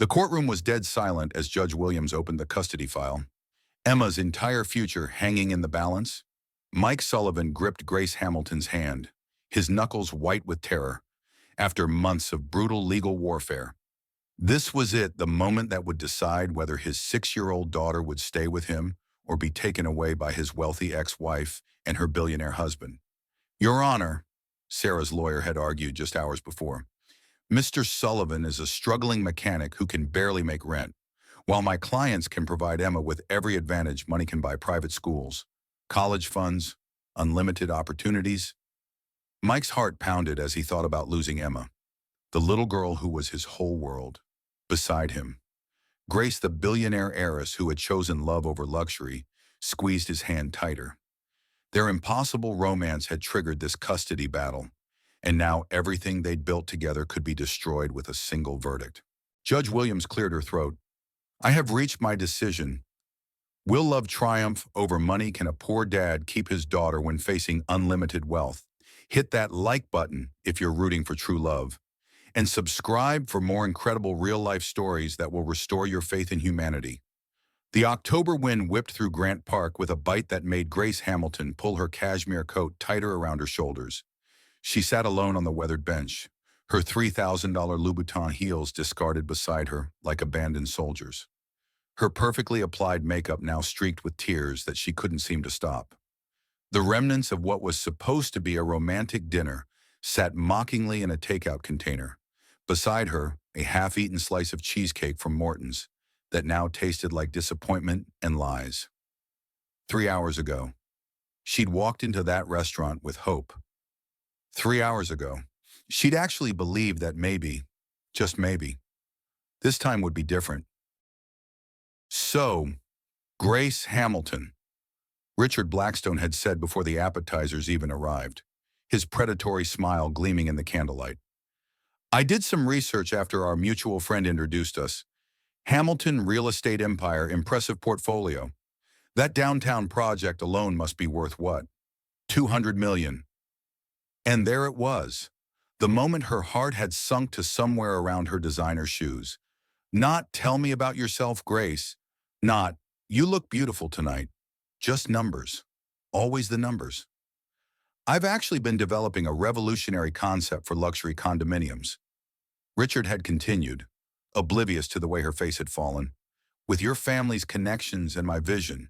The courtroom was dead silent as Judge Williams opened the custody file. Emma's entire future hanging in the balance? Mike Sullivan gripped Grace Hamilton's hand, his knuckles white with terror, after months of brutal legal warfare. This was it, the moment that would decide whether his 6-year-old daughter would stay with him or be taken away by his wealthy ex-wife and her billionaire husband. Your Honor, Sarah's lawyer had argued just hours before, Mr. Sullivan is a struggling mechanic who can barely make rent, while my clients can provide Emma with every advantage money can buy: private schools, college funds, unlimited opportunities. Mike's heart pounded as he thought about losing Emma, the little girl who was his whole world. Beside him, Grace, the billionaire heiress who had chosen love over luxury, squeezed his hand tighter. Their impossible romance had triggered this custody battle, and now everything they'd built together could be destroyed with a single verdict. Judge Williams cleared her throat. I have reached my decision. Will love triumph over money? Can a poor dad keep his daughter when facing unlimited wealth? Hit that like button if you're rooting for true love. And subscribe for more incredible real-life stories that will restore your faith in humanity. The October wind whipped through Grant Park with a bite that made Grace Hamilton pull her cashmere coat tighter around her shoulders. She sat alone on the weathered bench, her $3,000 Louboutin heels discarded beside her like abandoned soldiers. Her perfectly applied makeup now streaked with tears that she couldn't seem to stop. The remnants of what was supposed to be a romantic dinner sat mockingly in a takeout container. Beside her, a half-eaten slice of cheesecake from Morton's that now tasted like disappointment and lies. 3 hours ago, she'd walked into that restaurant with hope. 3 hours ago, she'd actually believed that maybe, just maybe, this time would be different. So, Grace Hamilton, Richard Blackstone had said before the appetizers even arrived, his predatory smile gleaming in the candlelight. I did some research after our mutual friend introduced us. Hamilton Real Estate Empire, impressive portfolio. That downtown project alone must be worth what? 200 million. And there it was, the moment her heart had sunk to somewhere around her designer shoes. Not tell me about yourself, Grace. Not, you look beautiful tonight. Just numbers. Always the numbers. I've actually been developing a revolutionary concept for luxury condominiums. Richard had continued, oblivious to the way her face had fallen. With your family's connections and my vision,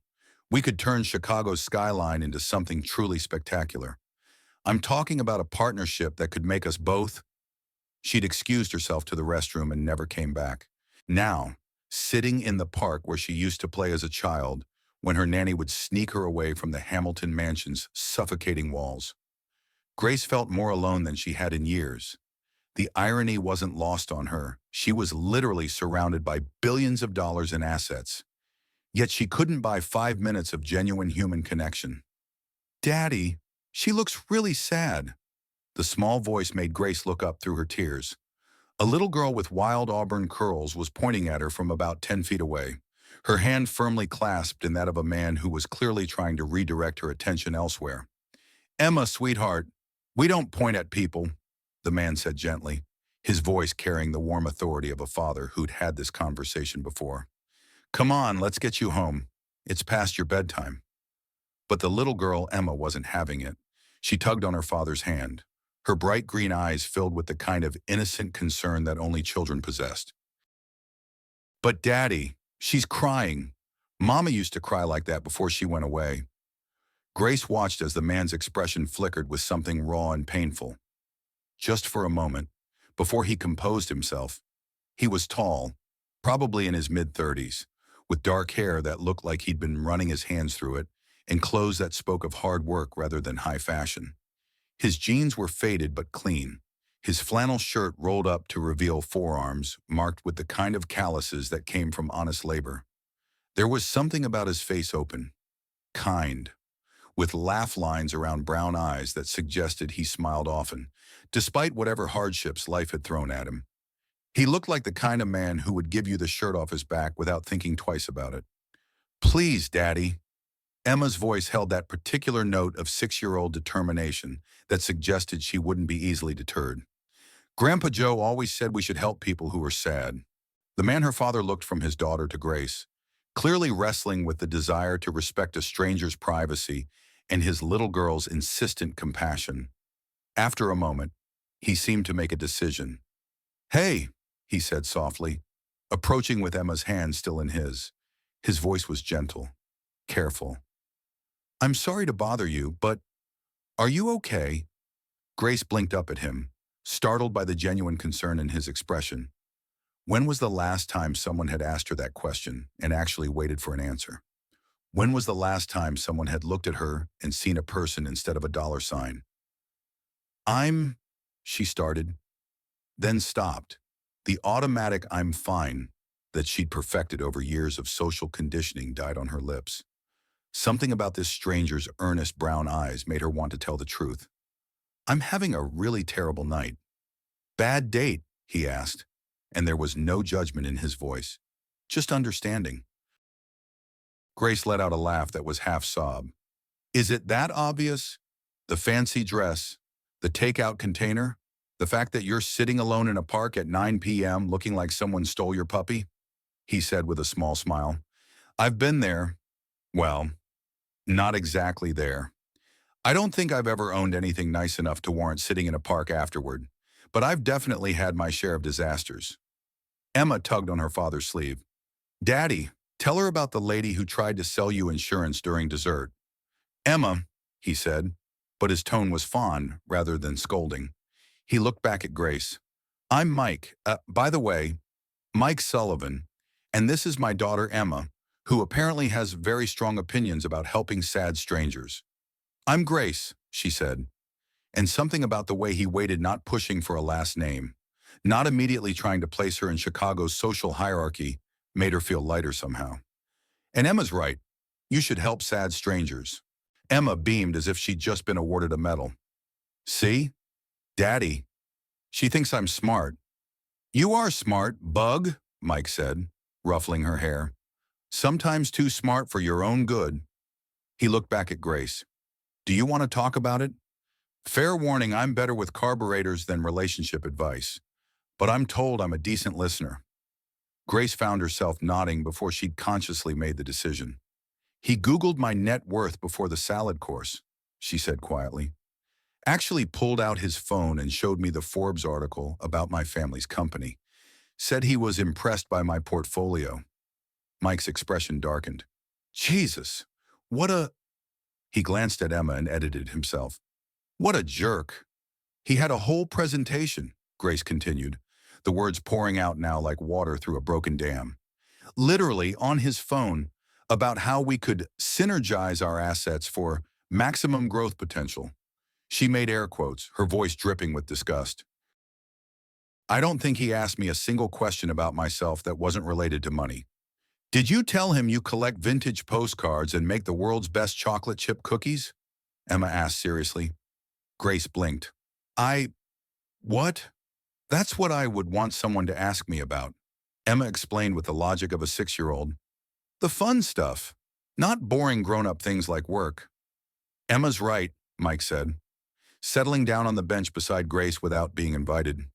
we could turn Chicago's skyline into something truly spectacular. I'm talking about a partnership that could make us both. She'd excused herself to the restroom and never came back. Now, sitting in the park where she used to play as a child, when her nanny would sneak her away from the Hamilton mansion's suffocating walls. Grace felt more alone than she had in years. The irony wasn't lost on her. She was literally surrounded by billions of dollars in assets. Yet she couldn't buy 5 minutes of genuine human connection. Daddy, she looks really sad. The small voice made Grace look up through her tears. A little girl with wild auburn curls was pointing at her from about 10 feet away, her hand firmly clasped in that of a man who was clearly trying to redirect her attention elsewhere. Emma, sweetheart, we don't point at people, the man said gently, his voice carrying the warm authority of a father who'd had this conversation before. Come on, let's get you home. It's past your bedtime. But the little girl, Emma, wasn't having it. She tugged on her father's hand, her bright green eyes filled with the kind of innocent concern that only children possessed. But Daddy, she's crying. Mama used to cry like that before she went away. Grace watched as the man's expression flickered with something raw and painful. Just for a moment, before he composed himself. He was tall, probably in his mid-30s, with dark hair that looked like he'd been running his hands through it, and clothes that spoke of hard work rather than high fashion. His jeans were faded but clean, his flannel shirt rolled up to reveal forearms marked with the kind of calluses that came from honest labor. There was something about his face open, kind, with laugh lines around brown eyes that suggested he smiled often, despite whatever hardships life had thrown at him. He looked like the kind of man who would give you the shirt off his back without thinking twice about it. Please, Daddy. Emma's voice held that particular note of 6-year-old determination that suggested she wouldn't be easily deterred. Grandpa Joe always said we should help people who were sad. The man her father looked from his daughter to Grace, clearly wrestling with the desire to respect a stranger's privacy and his little girl's insistent compassion. After a moment, he seemed to make a decision. "Hey," he said softly, approaching with Emma's hand still in his. His voice was gentle, careful. "I'm sorry to bother you, but are you okay?" Grace blinked up at him, startled by the genuine concern in his expression. When was the last time someone had asked her that question and actually waited for an answer? When was the last time someone had looked at her and seen a person instead of a dollar sign? "I'm," she started, then stopped. The automatic "I'm fine" that she'd perfected over years of social conditioning died on her lips. Something about this stranger's earnest brown eyes made her want to tell the truth. "I'm having a really terrible night." "Bad date?" he asked, and there was no judgment in his voice, just understanding. Grace let out a laugh that was half sob. "Is it that obvious? The fancy dress, the takeout container, the fact that you're sitting alone in a park at 9 p.m. looking like someone stole your puppy?" he said with a small smile. "I've been there. Well, not exactly there. I don't think I've ever owned anything nice enough to warrant sitting in a park afterward, but I've definitely had my share of disasters." Emma tugged on her father's sleeve. "Daddy, tell her about the lady who tried to sell you insurance during dessert." "Emma," he said, but his tone was fond rather than scolding. He looked back at Grace. "I'm Mike. By the way, Mike Sullivan, and this is my daughter Emma, who apparently has very strong opinions about helping sad strangers." "I'm Grace," she said, and something about the way he waited, not pushing for a last name, not immediately trying to place her in Chicago's social hierarchy, made her feel lighter somehow. "And Emma's right. You should help sad strangers." Emma beamed as if she'd just been awarded a medal. "See? Daddy. She thinks I'm smart." "You are smart, bug," Mike said, ruffling her hair. "Sometimes too smart for your own good." He looked back at Grace. "Do you want to talk about it? Fair warning, I'm better with carburetors than relationship advice, but I'm told I'm a decent listener." Grace found herself nodding before she'd consciously made the decision. "He Googled my net worth before the salad course," she said quietly. "Actually pulled out his phone and showed me the Forbes article about my family's company. Said he was impressed by my portfolio." Mike's expression darkened. "Jesus, what a—" He glanced at Emma and edited himself. "What a jerk." "He had a whole presentation," Grace continued, the words pouring out now like water through a broken dam. "Literally on his phone, about how we could synergize our assets for maximum growth potential." She made air quotes, her voice dripping with disgust. "I don't think he asked me a single question about myself that wasn't related to money." "Did you tell him you collect vintage postcards and make the world's best chocolate chip cookies?" Emma asked seriously. Grace blinked. What? That's what I would want someone to ask me about." Emma explained with the logic of a 6-year-old. "The fun stuff, not boring grown-up things like work." "Emma's right," Mike said, settling down on the bench beside Grace without being invited.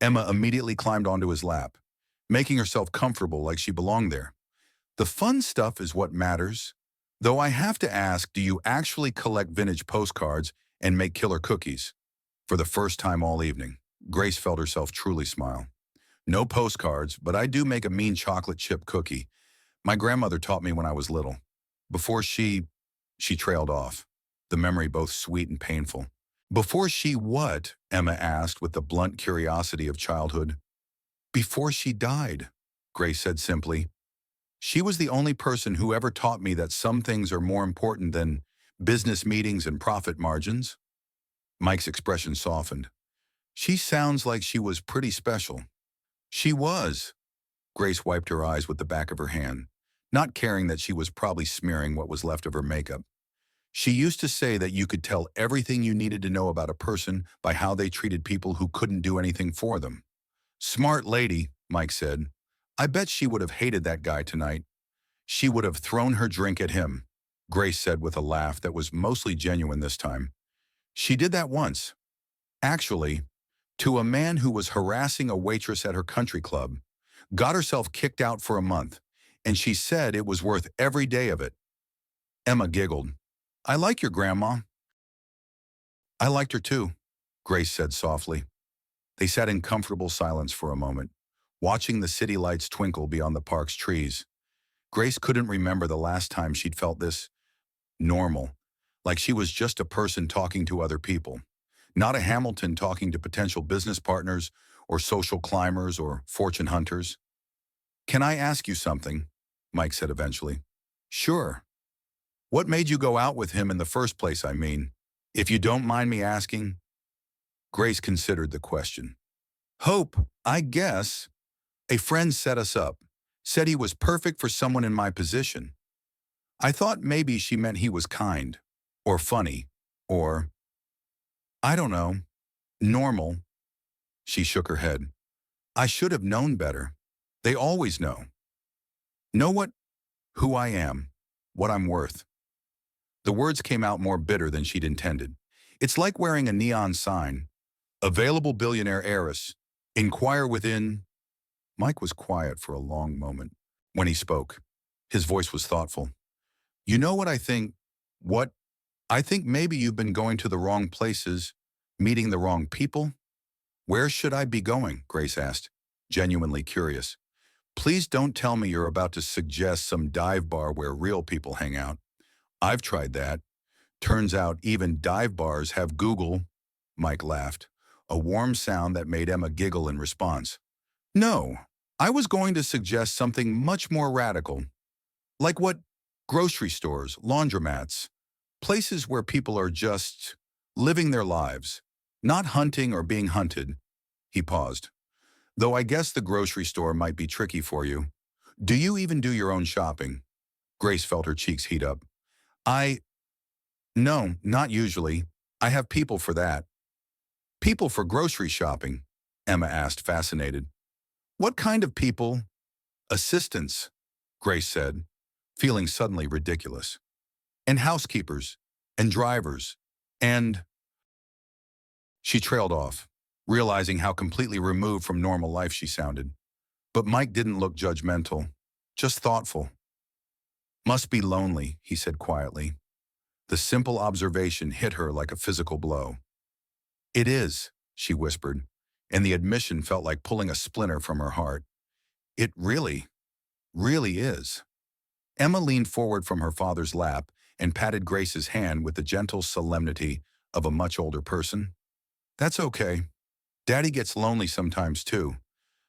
Emma immediately climbed onto his lap, making herself comfortable like she belonged there. "The fun stuff is what matters. Though I have to ask, do you actually collect vintage postcards and make killer cookies?" For the first time all evening, Grace felt herself truly smile. "No postcards, but I do make a mean chocolate chip cookie. My grandmother taught me when I was little. Before she trailed off, the memory both sweet and painful. "Before she what?" Emma asked with the blunt curiosity of childhood. "Before she died," Grace said simply. "She was the only person who ever taught me that some things are more important than business meetings and profit margins." Mike's expression softened. "She sounds like she was pretty special." "She was." Grace wiped her eyes with the back of her hand, not caring that she was probably smearing what was left of her makeup. "She used to say that you could tell everything you needed to know about a person by how they treated people who couldn't do anything for them." "Smart lady," Mike said. "I bet she would have hated that guy tonight. She would have thrown her drink at him," Grace said with a laugh that was mostly genuine this time. "She did that once. Actually, to a man who was harassing a waitress at her country club. Got herself kicked out for a month, and she said it was worth every day of it. Emma giggled. I like your grandma. I liked her too, Grace said softly. They sat in comfortable silence for a moment, watching the city lights twinkle beyond the park's trees. Grace couldn't remember the last time she'd felt this normal, like she was just a person talking to other people, not a Hamilton talking to potential business partners or social climbers or fortune hunters. Can I ask you something? Mike said eventually. Sure. What made you go out with him in the first place, I mean? If you don't mind me asking. Grace considered the question. Hope, I guess. A friend set us up, said he was perfect for someone in my position. I thought maybe she meant he was kind, or funny, or, I don't know, normal. She shook her head. I should have known better. They always know. Know what? Who I am, what I'm worth. The words came out more bitter than she'd intended. It's like wearing a neon sign. Available billionaire heiress. Inquire within. Mike was quiet for a long moment. When he spoke, his voice was thoughtful. You know what I think? What? I think maybe you've been going to the wrong places, meeting the wrong people. Where should I be going? Grace asked, genuinely curious. Please don't tell me you're about to suggest some dive bar where real people hang out. I've tried that. Turns out even dive bars have Google. Mike laughed, a warm sound that made Emma giggle in response. No, I was going to suggest something much more radical. Like what? Grocery stores, laundromats, places where people are just living their lives, not hunting or being hunted. He paused. Though I guess the grocery store might be tricky for you. Do you even do your own shopping? Grace felt her cheeks heat up. No, not usually. I have people for that. People for grocery shopping? Emma asked, fascinated. What kind of people? Assistants, Grace said, feeling suddenly ridiculous. And housekeepers, and drivers, and… She trailed off, realizing how completely removed from normal life she sounded. But Mike didn't look judgmental, just thoughtful. Must be lonely, he said quietly. The simple observation hit her like a physical blow. It is, she whispered, and the admission felt like pulling a splinter from her heart. It really is. Emma leaned forward from her father's lap and patted Grace's hand with the gentle solemnity of a much older person. That's okay. Daddy gets lonely sometimes too.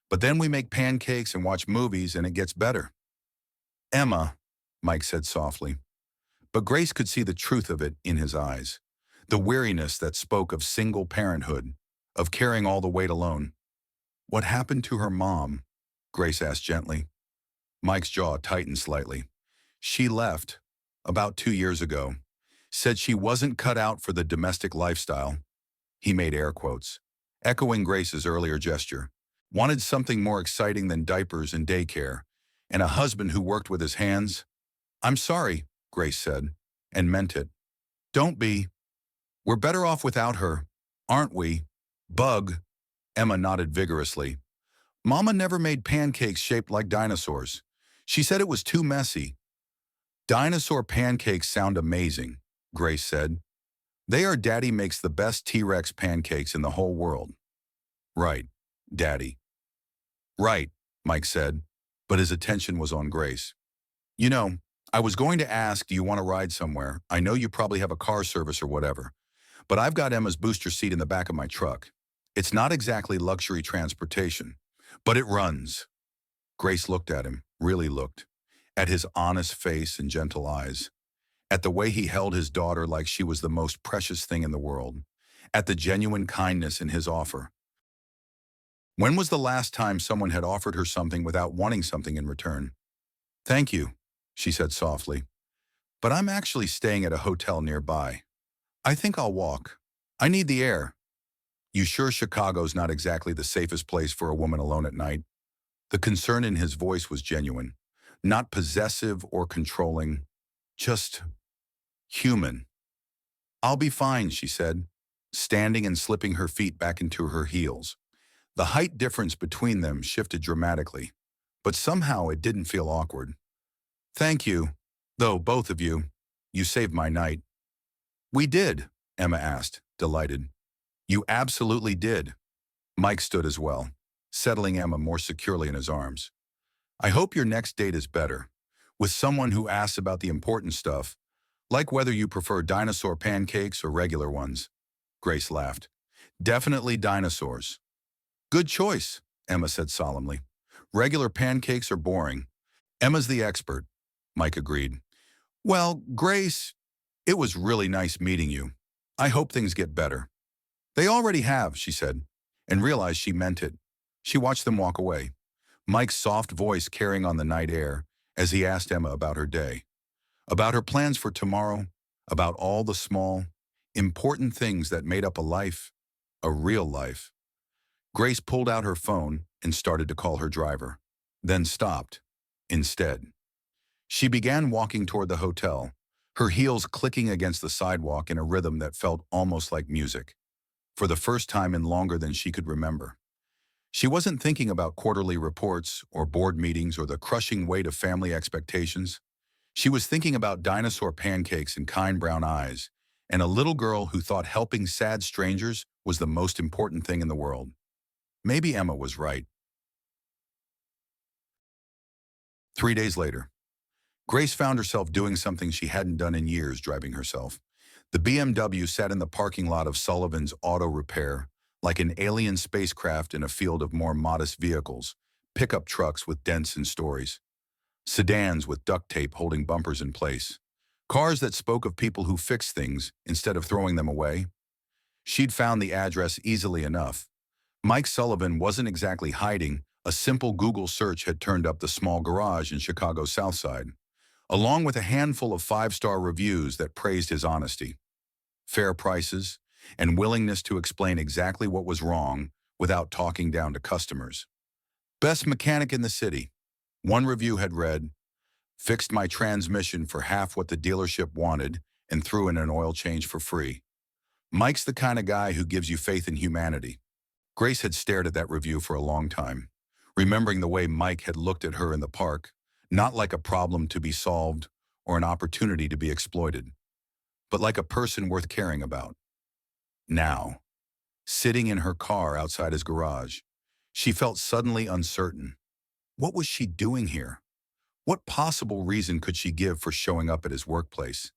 But then we make pancakes and watch movies and it gets better. Emma, Mike said softly. But Grace could see the truth of it in his eyes. The weariness that spoke of single parenthood, of carrying all the weight alone. What happened to her mom? Grace asked gently. Mike's jaw tightened slightly. She left, about 2 years ago. Said she wasn't cut out for the domestic lifestyle. He made air quotes, echoing Grace's earlier gesture. Wanted something more exciting than diapers and daycare, and a husband who worked with his hands. I'm sorry, Grace said, and meant it. Don't be. We're better off without her, aren't we? Bug. Emma nodded vigorously. Mama never made pancakes shaped like dinosaurs. She said it was too messy. Dinosaur pancakes sound amazing, Grace said. They are Daddy makes the best T-Rex pancakes in the whole world. Right, Daddy. Right, Mike said, but his attention was on Grace. You know, I was going to ask, do you want to ride somewhere? I know you probably have a car service or whatever, but I've got Emma's booster seat in the back of my truck. It's not exactly luxury transportation, but it runs. Grace looked at him, really looked, at his honest face and gentle eyes, at the way he held his daughter like she was the most precious thing in the world, at the genuine kindness in his offer. When was the last time someone had offered her something without wanting something in return? Thank you, she said softly, but I'm actually staying at a hotel nearby. I think I'll walk. I need the air. You sure Chicago's not exactly the safest place for a woman alone at night? The concern in his voice was genuine, not possessive or controlling, just human. I'll be fine, she said, standing and slipping her feet back into her heels. The height difference between them shifted dramatically. but somehow it didn't feel awkward. Thank you, though, both of you. You saved my night. We did, Emma asked, delighted. You absolutely did. Mike stood as well, settling Emma more securely in his arms. I hope your next date is better, with someone who asks about the important stuff, like whether you prefer dinosaur pancakes or regular ones. Grace laughed. Definitely dinosaurs. Good choice, Emma said solemnly. Regular pancakes are boring. Emma's the expert, Mike agreed. Well, Grace, it was really nice meeting you. I hope things get better. They already have, she said, and realized she meant it. She watched them walk away, Mike's soft voice carrying on the night air as he asked Emma about her day, about her plans for tomorrow, about all the small, important things that made up a life, a real life. Grace pulled out her phone and started to call her driver, then stopped, instead. She began walking toward the hotel, her heels clicking against the sidewalk in a rhythm that felt almost like music, for the first time in longer than she could remember. She wasn't thinking about quarterly reports or board meetings or the crushing weight of family expectations. She was thinking about dinosaur pancakes and kind brown eyes, and a little girl who thought helping sad strangers was the most important thing in the world. Maybe Emma was right. 3 days later, Grace found herself doing something she hadn't done in years, driving herself. The BMW sat in the parking lot of Sullivan's Auto Repair, like an alien spacecraft in a field of more modest vehicles, pickup trucks with dents and stories, sedans with duct tape holding bumpers in place, cars that spoke of people who fixed things instead of throwing them away. She'd found the address easily enough. Mike Sullivan wasn't exactly hiding. A simple Google search had turned up the small garage in Chicago's South Side, along with a handful of five-star reviews that praised his honesty, fair prices, and willingness to explain exactly what was wrong without talking down to customers. Best mechanic in the city. One review had read, fixed my transmission for half what the dealership wanted and threw in an oil change for free. Mike's the kind of guy who gives you faith in humanity. Grace had stared at that review for a long time, remembering the way Mike had looked at her in the park, not like a problem to be solved or an opportunity to be exploited, but like a person worth caring about. Now, sitting in her car outside his garage, she felt suddenly uncertain. What was she doing here? What possible reason could she give for showing up at his workplace?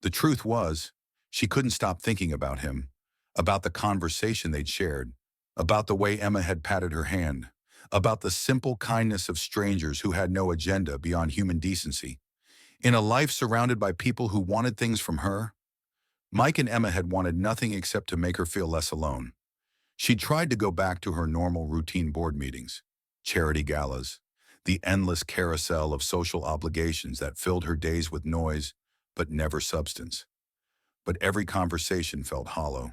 The truth was, she couldn't stop thinking about him, about the conversation they'd shared, about the way Emma had patted her hand, about the simple kindness of strangers who had no agenda beyond human decency. In a life surrounded by people who wanted things from her, Mike and Emma had wanted nothing except to make her feel less alone. She tried to go back to her normal routine board meetings, charity galas, the endless carousel of social obligations that filled her days with noise, but never substance. But every conversation felt hollow.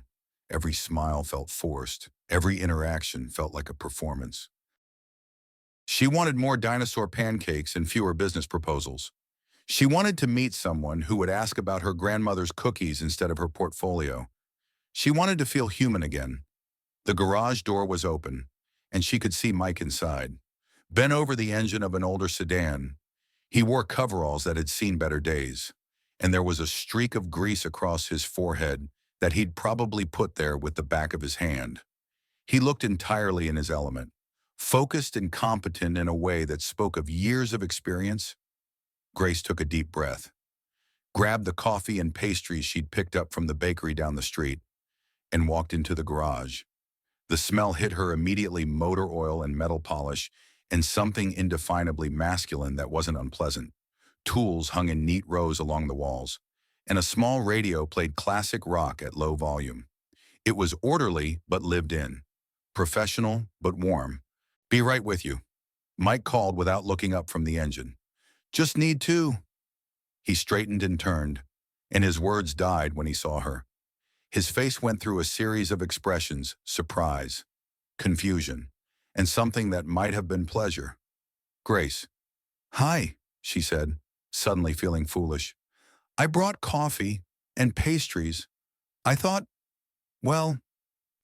Every smile felt forced. Every interaction felt like a performance. She wanted more dinosaur pancakes and fewer business proposals. She wanted to meet someone who would ask about her grandmother's cookies instead of her portfolio. She wanted to feel human again. The garage door was open, and she could see Mike inside. Bent over the engine of an older sedan, he wore coveralls that had seen better days, and there was a streak of grease across his forehead that he'd probably put there with the back of his hand. He looked entirely in his element, focused and competent in a way that spoke of years of experience. Grace took a deep breath, grabbed the coffee and pastries she'd picked up from the bakery down the street, and walked into the garage. The smell hit her immediately, motor oil and metal polish, and something indefinably masculine that wasn't unpleasant. Tools hung in neat rows along the walls, and a small radio played classic rock at low volume. It was orderly but lived in, professional but warm. Be right with you, Mike called without looking up from the engine. Just need to. He straightened and turned, and his words died when he saw her. His face went through a series of expressions: surprise, confusion, and something that might have been pleasure. Grace. Hi, she said, suddenly feeling foolish. I brought coffee and pastries. I thought, well,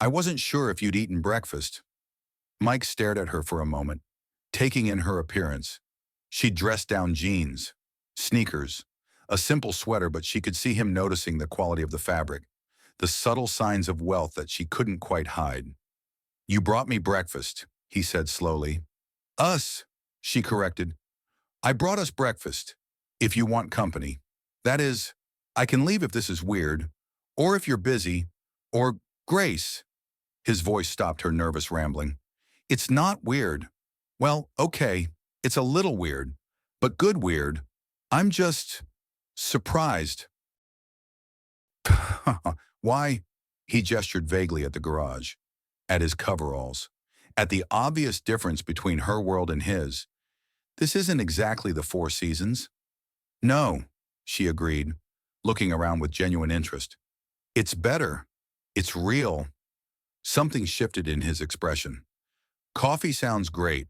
I wasn't sure if you'd eaten breakfast. Mike stared at her for a moment, taking in her appearance. She'd dressed down jeans, sneakers, a simple sweater, but she could see him noticing the quality of the fabric, the subtle signs of wealth that she couldn't quite hide. "You brought me breakfast," he said slowly. "Us," she corrected. "I brought us breakfast, if you want company. That is, I can leave if this is weird, or if you're busy, or Grace." His voice stopped her nervous rambling. "It's not weird. Well, okay, it's a little weird, but good weird. I'm just surprised." "Why?" He gestured vaguely at the garage, at his coveralls, at the obvious difference between her world and his. "This isn't exactly the Four Seasons." "No," she agreed, looking around with genuine interest. "It's better. It's real." Something shifted in his expression. "Coffee sounds great.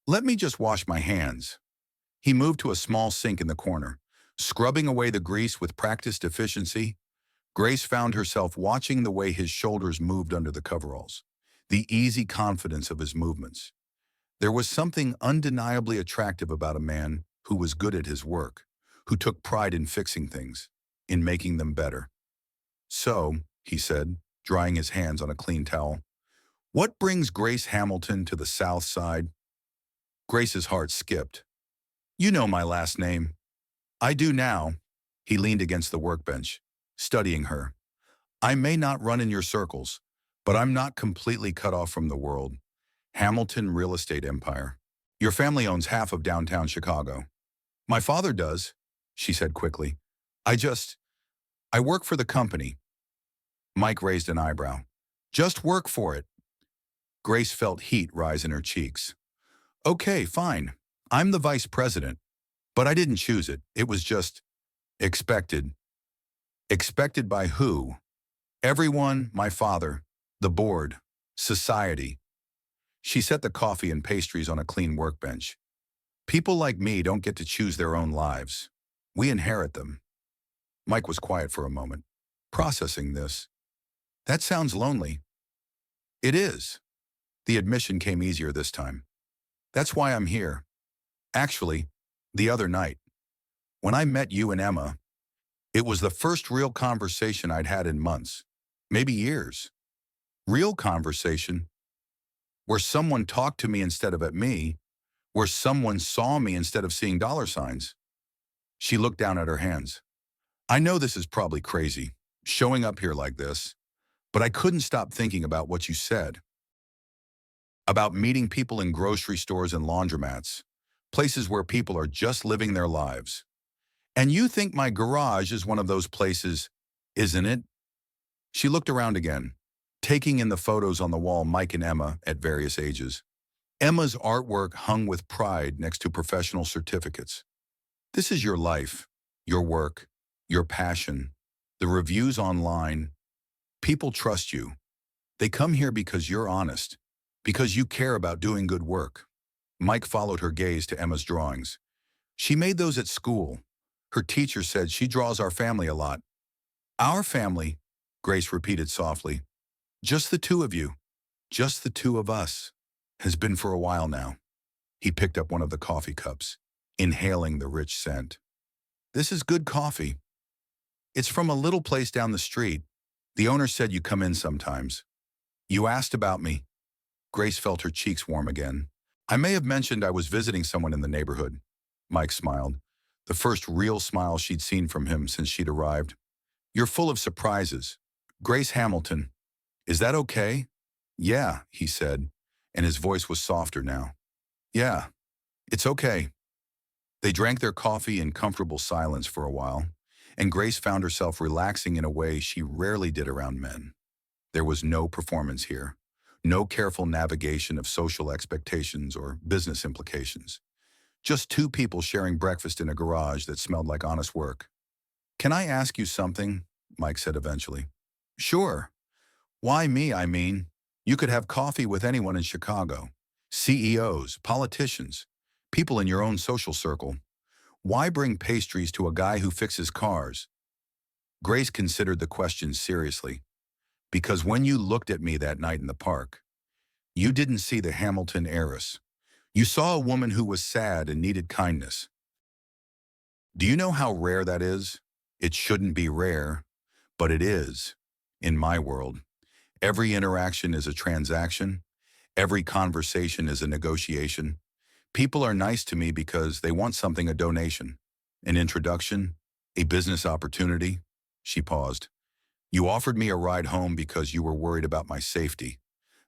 Let me just wash my hands." He moved to a small sink in the corner, scrubbing away the grease with practiced efficiency. Grace found herself watching the way his shoulders moved under the coveralls, the easy confidence of his movements. There was something undeniably attractive about a man who was good at his work, who took pride in fixing things, in making them better. "So," he said, drying his hands on a clean towel, "what brings Grace Hamilton to the South Side?" Grace's heart skipped. "You know my last name." "I do now." He leaned against the workbench, studying her. "I may not run in your circles, but I'm not completely cut off from the world. Hamilton Real Estate Empire. Your family owns half of downtown Chicago." "My father does," she said quickly. I work for the company." Mike raised an eyebrow. "Just work for it." Grace felt heat rise in her cheeks. "Okay, fine. I'm the vice president. But I didn't choose it. It was just expected." "Expected by who?" "Everyone, my father, the board, society." She set the coffee and pastries on a clean workbench. "People like me don't get to choose their own lives. We inherit them." Mike was quiet for a moment, processing this. "That sounds lonely." "It is." The admission came easier this time. "That's why I'm here. Actually, the other night, when I met you and Emma, it was the first real conversation I'd had in months, maybe years. Real conversation, where someone talked to me instead of at me, where someone saw me instead of seeing dollar signs." She looked down at her hands. "I know this is probably crazy, showing up here like this, but I couldn't stop thinking about what you said. About meeting people in grocery stores and laundromats, places where people are just living their lives. And you think my garage is one of those places, isn't it?" She looked around again, taking in the photos on the wall Mike and Emma at various ages. Emma's artwork hung with pride next to professional certificates. "This is your life, your work, your passion, the reviews online. People trust you. They come here because you're honest, because you care about doing good work." Mike followed her gaze to Emma's drawings. "She made those at school. Her teacher said she draws our family a lot." "Our family," Grace repeated softly. "Just the two of you. Just the two of us. Has been for a while now." He picked up one of the coffee cups, inhaling the rich scent. "This is good coffee. It's from a little place down the street. The owner said you come in sometimes. You asked about me." Grace felt her cheeks warm again. "I may have mentioned I was visiting someone in the neighborhood." Mike smiled, the first real smile she'd seen from him since she'd arrived. "You're full of surprises. Grace Hamilton. Is that okay?" "Yeah," he said, and his voice was softer now. "Yeah, it's okay." They drank their coffee in comfortable silence for a while, and Grace found herself relaxing in a way she rarely did around men. There was no performance here, no careful navigation of social expectations or business implications. Just two people sharing breakfast in a garage that smelled like honest work. "Can I ask you something?" Mike said eventually. "Sure. Why me, I mean? You could have coffee with anyone in Chicago. CEOs, politicians, people in your own social circle. Why bring pastries to a guy who fixes cars?" Grace considered the question seriously. "Because when you looked at me that night in the park, you didn't see the Hamilton heiress. You saw a woman who was sad and needed kindness. Do you know how rare that is? It shouldn't be rare, but it is. In my world, every interaction is a transaction. Every conversation is a negotiation. People are nice to me because they want something, a donation, an introduction, a business opportunity. She paused. You offered me a ride home because you were worried about my safety,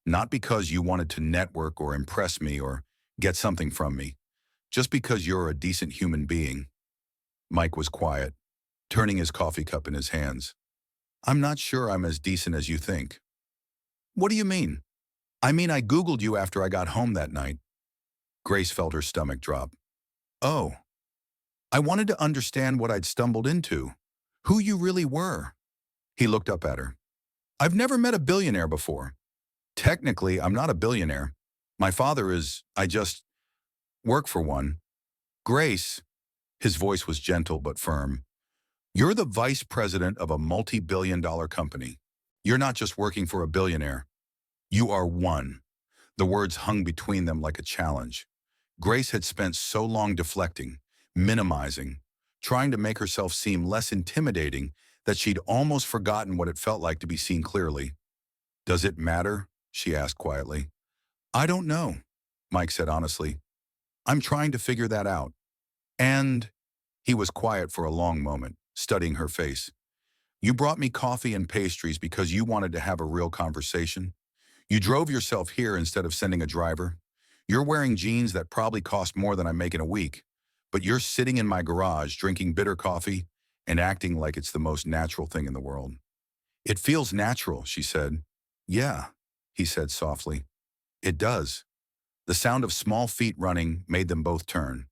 not because you wanted to network or impress me or get something from me, just because you're a decent human being. Mike was quiet, turning his coffee cup in his hands. I'm not sure I'm as decent as you think. What do you mean? I mean, I Googled you after I got home that night. Grace felt her stomach drop. Oh, I wanted to understand what I'd stumbled into, who you really were. He looked up at her. I've never met a billionaire before. Technically, I'm not a billionaire. My father is, I just work for one. Grace, his voice was gentle but firm. You're the vice president of a multi-billion-dollar company. You're not just working for a billionaire. You are one. The words hung between them like a challenge. Grace had spent so long deflecting, minimizing, trying to make herself seem less intimidating that she'd almost forgotten what it felt like to be seen clearly. Does it matter? She asked quietly. I don't know, Mike said honestly. I'm trying to figure that out. And he was quiet for a long moment, studying her face. You brought me coffee and pastries because you wanted to have a real conversation. You drove yourself here instead of sending a driver. You're wearing jeans that probably cost more than I make in a week, but you're sitting in my garage drinking bitter coffee and acting like it's the most natural thing in the world. It feels natural, she said. Yeah, he said softly. It does. The sound of small feet running made them both turn.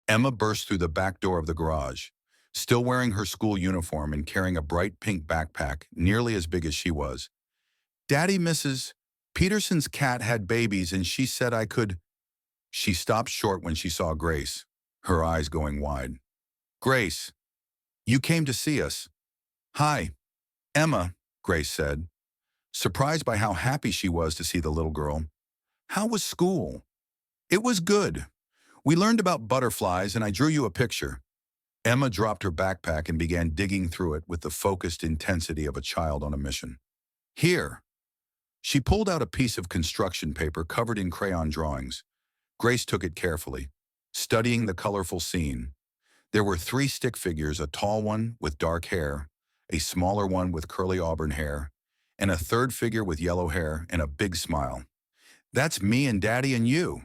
Emma burst through the back door of the garage, still wearing her school uniform and carrying a bright pink backpack nearly as big as she was. Daddy, Mrs. Peterson's cat had babies and she said I could. She stopped short when she saw Grace, her eyes going wide. Grace, you came to see us. Hi, Emma, Grace said, surprised by how happy she was to see the little girl. How was school? It was good. We learned about butterflies and I drew you a picture. Emma dropped her backpack and began digging through it with the focused intensity of a child on a mission. Here. She pulled out a piece of construction paper covered in crayon drawings. Grace took it carefully, studying the colorful scene. There were 3 stick figures, a tall one with dark hair, a smaller one with curly auburn hair, and a third figure with yellow hair and a big smile. That's me and Daddy and you,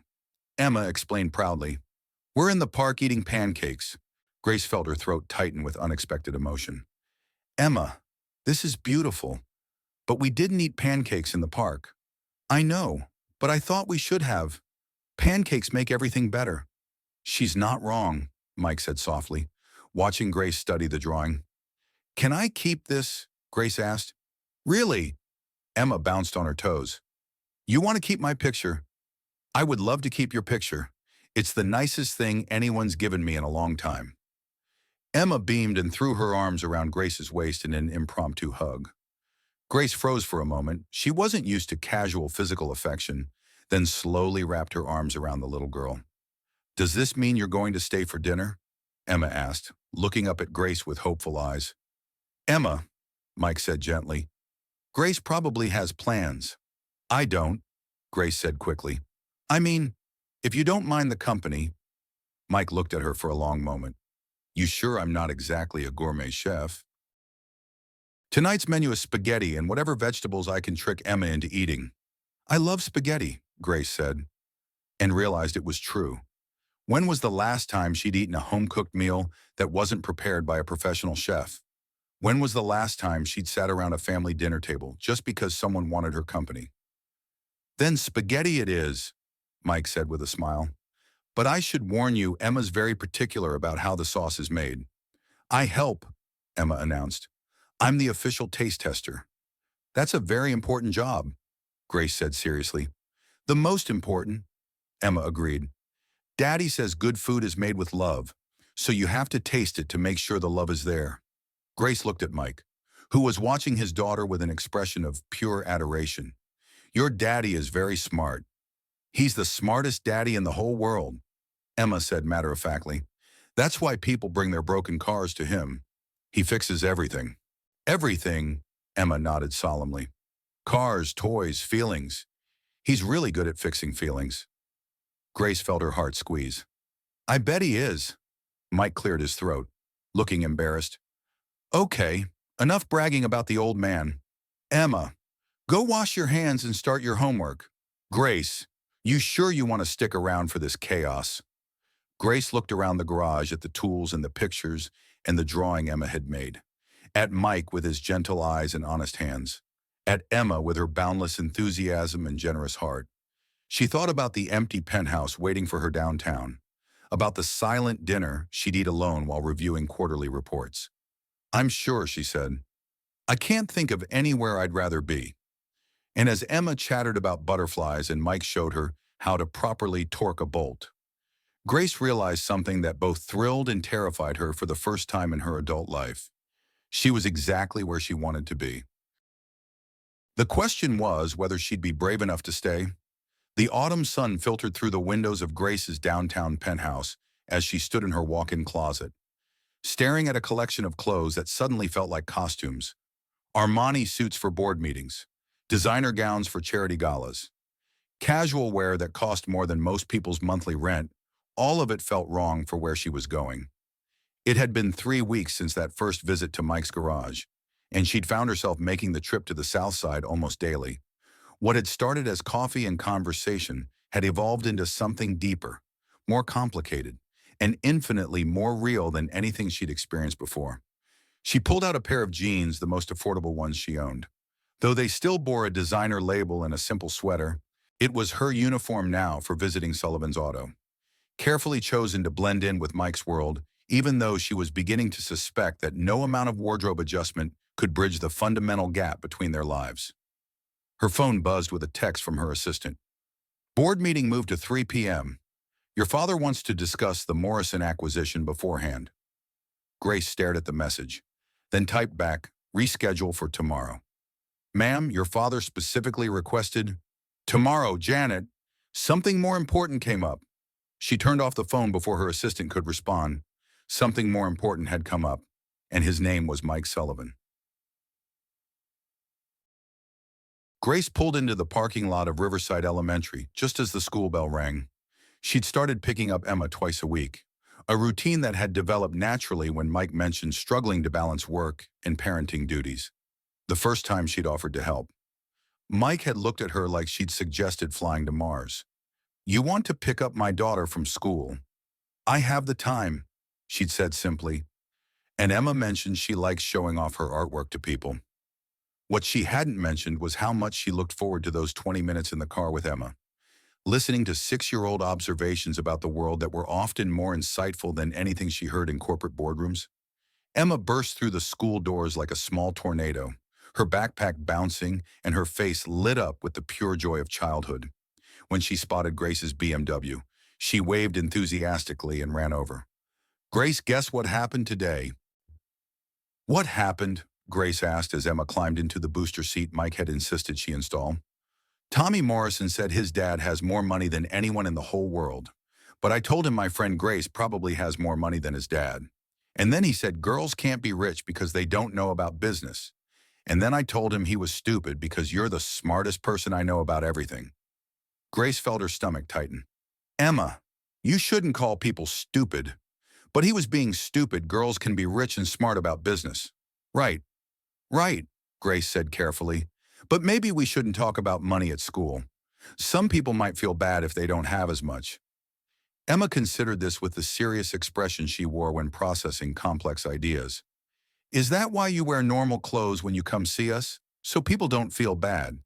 Emma explained proudly. We're in the park eating pancakes. Grace felt her throat tighten with unexpected emotion. Emma, this is beautiful. But we didn't eat pancakes in the park. I know, but I thought we should have. Pancakes make everything better. She's not wrong, Mike said softly, watching Grace study the drawing. Can I keep this? Grace asked. Really? Emma bounced on her toes. You want to keep my picture? I would love to keep your picture. It's the nicest thing anyone's given me in a long time. Emma beamed and threw her arms around Grace's waist in an impromptu hug. Grace froze for a moment. She wasn't used to casual physical affection, then slowly wrapped her arms around the little girl. Does this mean you're going to stay for dinner? Emma asked, looking up at Grace with hopeful eyes. Emma, Mike said gently, Grace probably has plans. I don't, Grace said quickly. I mean, if you don't mind the company. Mike looked at her for a long moment. You sure I'm not exactly a gourmet chef? Tonight's menu is spaghetti and whatever vegetables I can trick Emma into eating. I love spaghetti, Grace said, and realized it was true. When was the last time she'd eaten a home-cooked meal that wasn't prepared by a professional chef? When was the last time she'd sat around a family dinner table just because someone wanted her company? Then spaghetti it is, Mike said with a smile. But I should warn you, Emma's very particular about how the sauce is made. I help, Emma announced. I'm the official taste tester. That's a very important job, Grace said seriously. The most important, Emma agreed. Daddy says good food is made with love, so you have to taste it to make sure the love is there. Grace looked at Mike, who was watching his daughter with an expression of pure adoration. Your daddy is very smart. He's the smartest daddy in the whole world, Emma said matter-of-factly. That's why people bring their broken cars to him. He fixes everything. Everything, Emma nodded solemnly. Cars, toys, feelings. He's really good at fixing feelings. Grace felt her heart squeeze. I bet he is. Mike cleared his throat, looking embarrassed. Okay, enough bragging about the old man. Emma, go wash your hands and start your homework. Grace, you sure you want to stick around for this chaos? Grace looked around the garage at the tools and the pictures and the drawing Emma had made. At Mike with his gentle eyes and honest hands. At Emma with her boundless enthusiasm and generous heart. She thought about the empty penthouse waiting for her downtown. About the silent dinner she'd eat alone while reviewing quarterly reports. I'm sure, she said. I can't think of anywhere I'd rather be. And as Emma chattered about butterflies and Mike showed her how to properly torque a bolt, Grace realized something that both thrilled and terrified her for the first time in her adult life. She was exactly where she wanted to be. The question was whether she'd be brave enough to stay. The autumn sun filtered through the windows of Grace's downtown penthouse as she stood in her walk-in closet, staring at a collection of clothes that suddenly felt like costumes. Armani suits for board meetings, designer gowns for charity galas, casual wear that cost more than most people's monthly rent. All of it felt wrong for where she was going. It had been 3 weeks since that first visit to Mike's garage, and she'd found herself making the trip to the south side almost daily. What had started as coffee and conversation had evolved into something deeper, more complicated, and infinitely more real than anything she'd experienced before. She pulled out a pair of jeans, the most affordable ones she owned. Though they still bore a designer label and a simple sweater, it was her uniform now for visiting Sullivan's Auto. Carefully chosen to blend in with Mike's world, even though she was beginning to suspect that no amount of wardrobe adjustment could bridge the fundamental gap between their lives. Her phone buzzed with a text from her assistant. Board meeting moved to 3 p.m. Your father wants to discuss the Morrison acquisition beforehand. Grace stared at the message, then typed back, reschedule for tomorrow. Ma'am, your father specifically requested, tomorrow, Janet. Something more important came up. She turned off the phone before her assistant could respond. Something more important had come up, and his name was Mike Sullivan. Grace pulled into the parking lot of Riverside Elementary just as the school bell rang. She'd started picking up Emma twice a week, a routine that had developed naturally when Mike mentioned struggling to balance work and parenting duties. The first time she'd offered to help. Mike had looked at her like she'd suggested flying to Mars. You want to pick up my daughter from school? I have the time, she'd said simply. And Emma mentioned she likes showing off her artwork to people. What she hadn't mentioned was how much she looked forward to those 20 minutes in the car with Emma, listening to 6-year-old observations about the world that were often more insightful than anything she heard in corporate boardrooms. Emma burst through the school doors like a small tornado, her backpack bouncing and her face lit up with the pure joy of childhood. When she spotted Grace's BMW, she waved enthusiastically and ran over. Grace, guess what happened today? What happened? Grace asked as Emma climbed into the booster seat Mike had insisted she install. Tommy Morrison said his dad has more money than anyone in the whole world, but I told him my friend Grace probably has more money than his dad. And then he said girls can't be rich because they don't know about business. And then I told him he was stupid because you're the smartest person I know about everything. Grace felt her stomach tighten. Emma, you shouldn't call people stupid. But he was being stupid. Girls can be rich and smart about business. Right, Grace said carefully. But maybe we shouldn't talk about money at school. Some people might feel bad if they don't have as much. Emma considered this with the serious expression she wore when processing complex ideas. Is that why you wear normal clothes when you come see us? So people don't feel bad?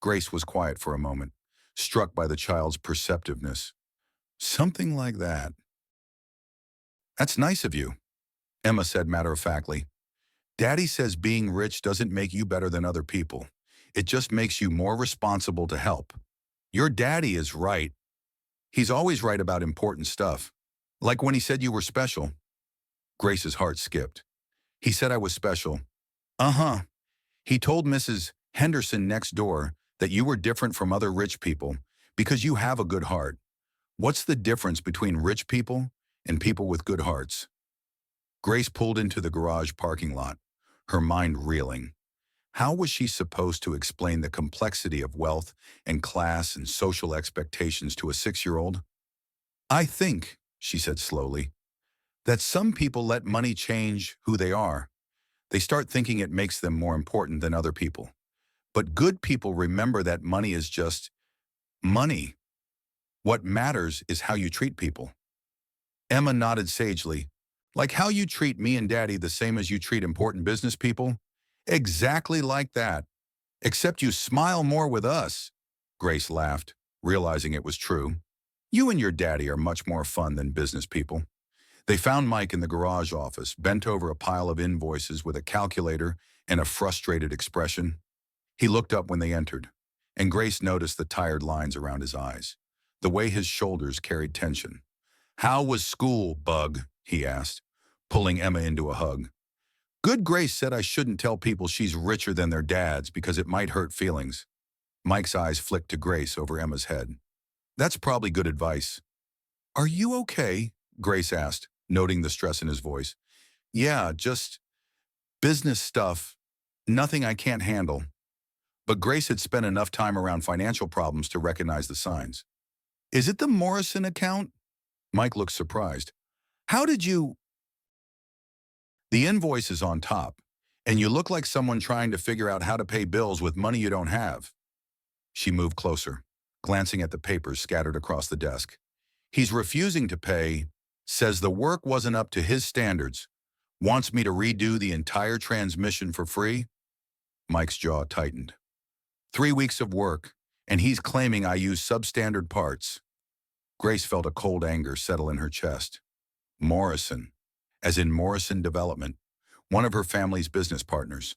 Grace was quiet for a moment, struck by the child's perceptiveness. Something like that. That's nice of you, Emma said matter-of-factly. Daddy says being rich doesn't make you better than other people. It just makes you more responsible to help. Your daddy is right. He's always right about important stuff. Like when he said you were special. Grace's heart skipped. He said I was special. Uh-huh. He told Mrs. Henderson next door that you were different from other rich people Because you have a good heart. What's the difference between rich people and people with good hearts? Grace pulled into the garage parking lot, her mind reeling. How was she supposed to explain the complexity of wealth and class and social expectations to a 6-year-old? I think, she said slowly, that some people let money change who they are. They start thinking it makes them more important than other people. But good people remember that money is just money. What matters is how you treat people. Emma nodded sagely. Like how you treat me and Daddy the same as you treat important business people? Exactly like that. Except you smile more with us. Grace laughed, realizing it was true. You and your daddy are much more fun than business people. They found Mike in the garage office, bent over a pile of invoices with a calculator and a frustrated expression. He looked up when they entered, and Grace noticed the tired lines around his eyes, the way his shoulders carried tension. How was school, Bug? He asked, pulling Emma into a hug. Good. Grace said I shouldn't tell people she's richer than their dads because it might hurt feelings. Mike's eyes flicked to Grace over Emma's head. That's probably good advice. Are you okay? Grace asked, noting the stress in his voice. Yeah, just business stuff. Nothing I can't handle. But Grace had spent enough time around financial problems to recognize the signs. Is it the Morrison account? Mike looked surprised. How did you... The invoice is on top, and you look like someone trying to figure out how to pay bills with money you don't have. She moved closer, glancing at the papers scattered across the desk. He's refusing to pay, says the work wasn't up to his standards, wants me to redo the entire transmission for free. Mike's jaw tightened. 3 weeks of work, and he's claiming I use substandard parts. Grace felt a cold anger settle in her chest. Morrison, as in Morrison Development, one of her family's business partners,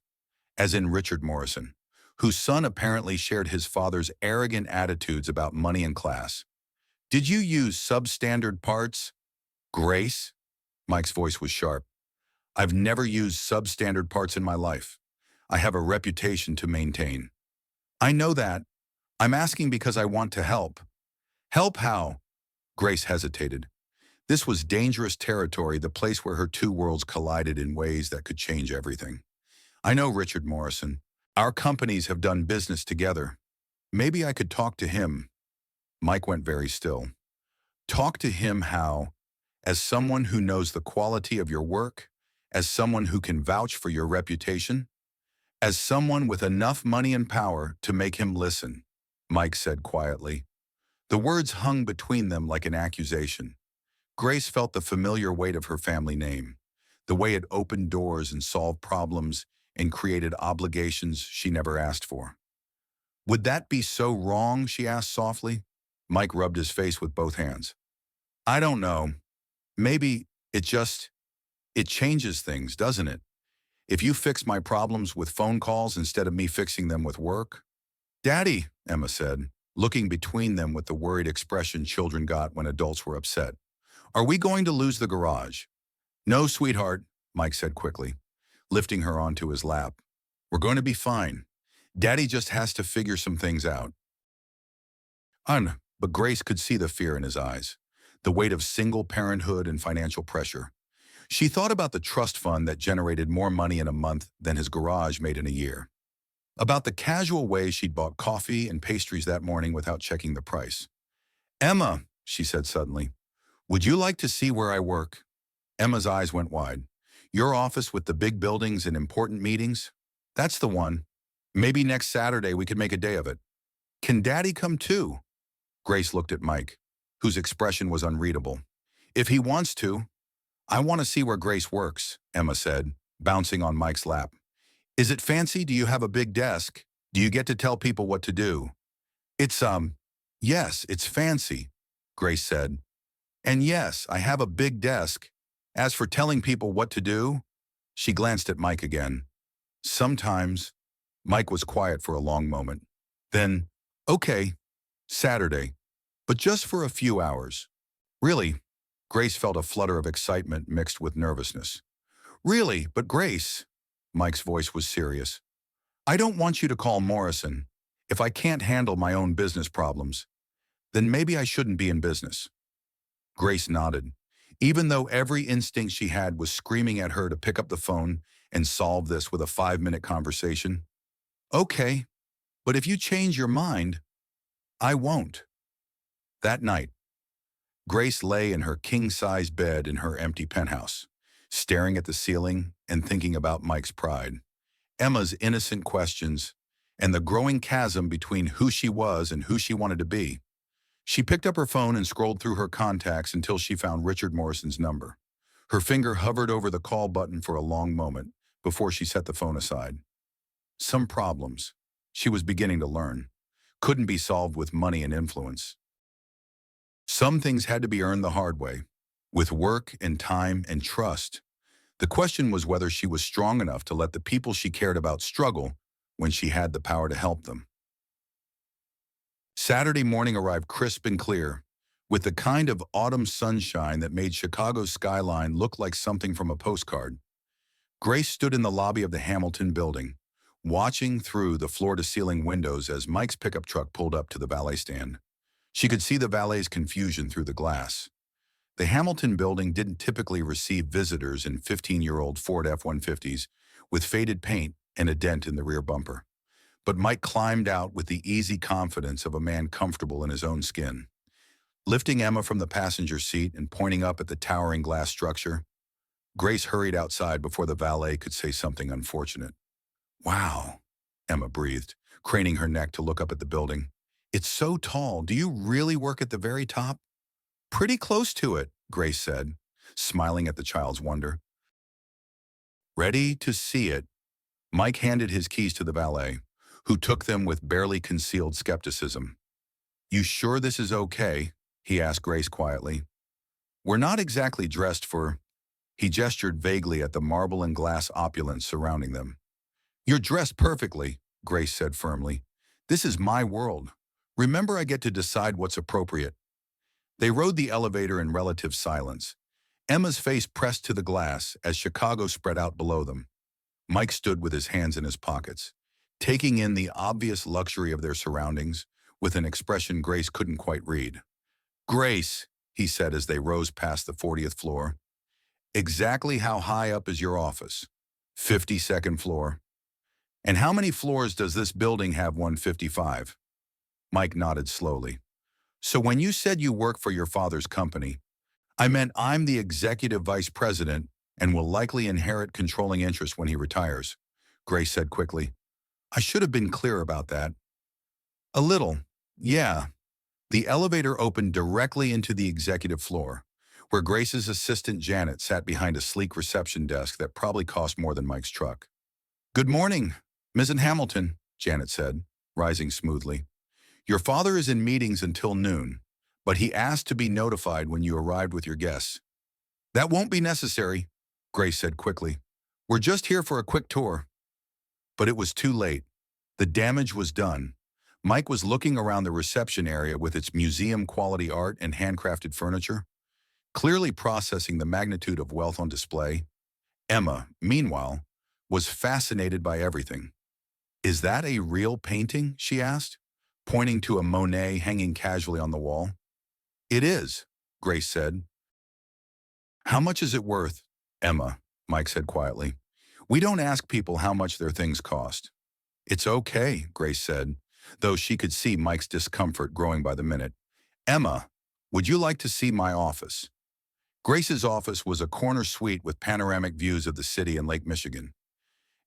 as in Richard Morrison, whose son apparently shared his father's arrogant attitudes about money and class. Did you use substandard parts? Grace? Mike's voice was sharp. I've never used substandard parts in my life. I have a reputation to maintain. I know that. I'm asking because I want to help. Help how? Grace hesitated. This was dangerous territory, the place where her two worlds collided in ways that could change everything. I know Richard Morrison. Our companies have done business together. Maybe I could talk to him. Mike went very still. Talk to him how? As someone who knows the quality of your work? As someone who can vouch for your reputation? As someone with enough money and power to make him listen, Mike said quietly. The words hung between them like an accusation. Grace felt the familiar weight of her family name, the way it opened doors and solved problems and created obligations she never asked for. Would that be so wrong, she asked softly. Mike rubbed his face with both hands. I don't know. Maybe it changes things, doesn't it? If you fix my problems with phone calls instead of me fixing them with work. Daddy, Emma said, looking between them with the worried expression children got when adults were upset. Are we going to lose the garage? No, sweetheart, Mike said quickly, lifting her onto his lap. We're going to be fine. Daddy just has to figure some things out. But Grace could see the fear in his eyes, the weight of single parenthood and financial pressure. She thought about the trust fund that generated more money in a month than his garage made in a year. About the casual way she'd bought coffee and pastries that morning without checking the price. Emma, she said suddenly, would you like to see where I work? Emma's eyes went wide. Your office with the big buildings and important meetings? That's the one. Maybe next Saturday we could make a day of it. Can Daddy come too? Grace looked at Mike, whose expression was unreadable. If he wants to. I want to see where Grace works, Emma said, bouncing on Mike's lap. Is it fancy? Do you have a big desk? Do you get to tell people what to do? Yes, it's fancy, Grace said. And yes, I have a big desk. As for telling people what to do, she glanced at Mike again. Sometimes. Mike was quiet for a long moment. Then, okay, Saturday, but just for a few hours. Really? Grace felt a flutter of excitement mixed with nervousness. Really, but Grace, Mike's voice was serious. I don't want you to call Morrison if I can't handle my own business problems. Then maybe I shouldn't be in business. Grace nodded, even though every instinct she had was screaming at her to pick up the phone and solve this with a 5-minute conversation. Okay, but if you change your mind, I won't. That night, Grace lay in her king-size bed in her empty penthouse, staring at the ceiling and thinking about Mike's pride, Emma's innocent questions, and the growing chasm between who she was and who she wanted to be. She picked up her phone and scrolled through her contacts until she found Richard Morrison's number. Her finger hovered over the call button for a long moment before she set the phone aside. Some problems, she was beginning to learn, couldn't be solved with money and influence. Some things had to be earned the hard way, with work and time and trust. The question was whether she was strong enough to let the people she cared about struggle when she had the power to help them. Saturday morning arrived crisp and clear, with the kind of autumn sunshine that made Chicago's skyline look like something from a postcard. Grace stood in the lobby of the Hamilton building, watching through the floor-to-ceiling windows as Mike's pickup truck pulled up to the valet stand. She could see the valet's confusion through the glass. The Hamilton building didn't typically receive visitors in 15-year-old Ford F-150s with faded paint and a dent in the rear bumper. But Mike climbed out with the easy confidence of a man comfortable in his own skin. Lifting Emma from the passenger seat and pointing up at the towering glass structure, Grace hurried outside before the valet could say something unfortunate. "Wow," Emma breathed, craning her neck to look up at the building. "It's so tall. Do you really work at the very top?" "Pretty close to it," Grace said, smiling at the child's wonder. Ready to see it, Mike handed his keys to the valet, who took them with barely concealed skepticism. "You sure this is okay?" he asked Grace quietly. "We're not exactly dressed for—" He gestured vaguely at the marble and glass opulence surrounding them. "You're dressed perfectly," Grace said firmly. "This is my world. Remember, I get to decide what's appropriate." They rode the elevator in relative silence, Emma's face pressed to the glass as Chicago spread out below them. Mike stood with his hands in his pockets, taking in the obvious luxury of their surroundings with an expression Grace couldn't quite read. "Grace," he said as they rose past the 40th floor, "exactly how high up is your office?" 52nd floor. "And how many floors does this building have? 155? Mike nodded slowly. "So when you said you work for your father's company, I meant I'm the executive vice president and will likely inherit controlling interest when he retires," Grace said quickly. "I should have been clear about that." "A little, yeah." The elevator opened directly into the executive floor, where Grace's assistant Janet sat behind a sleek reception desk that probably cost more than Mike's truck. "Good morning, Mrs. Hamilton," Janet said, rising smoothly. "Your father is in meetings until noon, but he asked to be notified when you arrived with your guests." "That won't be necessary," Grace said quickly. "We're just here for a quick tour." But it was too late. The damage was done. Mike was looking around the reception area with its museum-quality art and handcrafted furniture, clearly processing the magnitude of wealth on display. Emma, meanwhile, was fascinated by everything. "Is that a real painting?" she asked, pointing to a Monet hanging casually on the wall. "It is," Grace said. "How much is it worth?" "Emma," Mike said quietly, "we don't ask people how much their things cost." "It's okay," Grace said, though she could see Mike's discomfort growing by the minute. "Emma, would you like to see my office?" Grace's office was a corner suite with panoramic views of the city and Lake Michigan.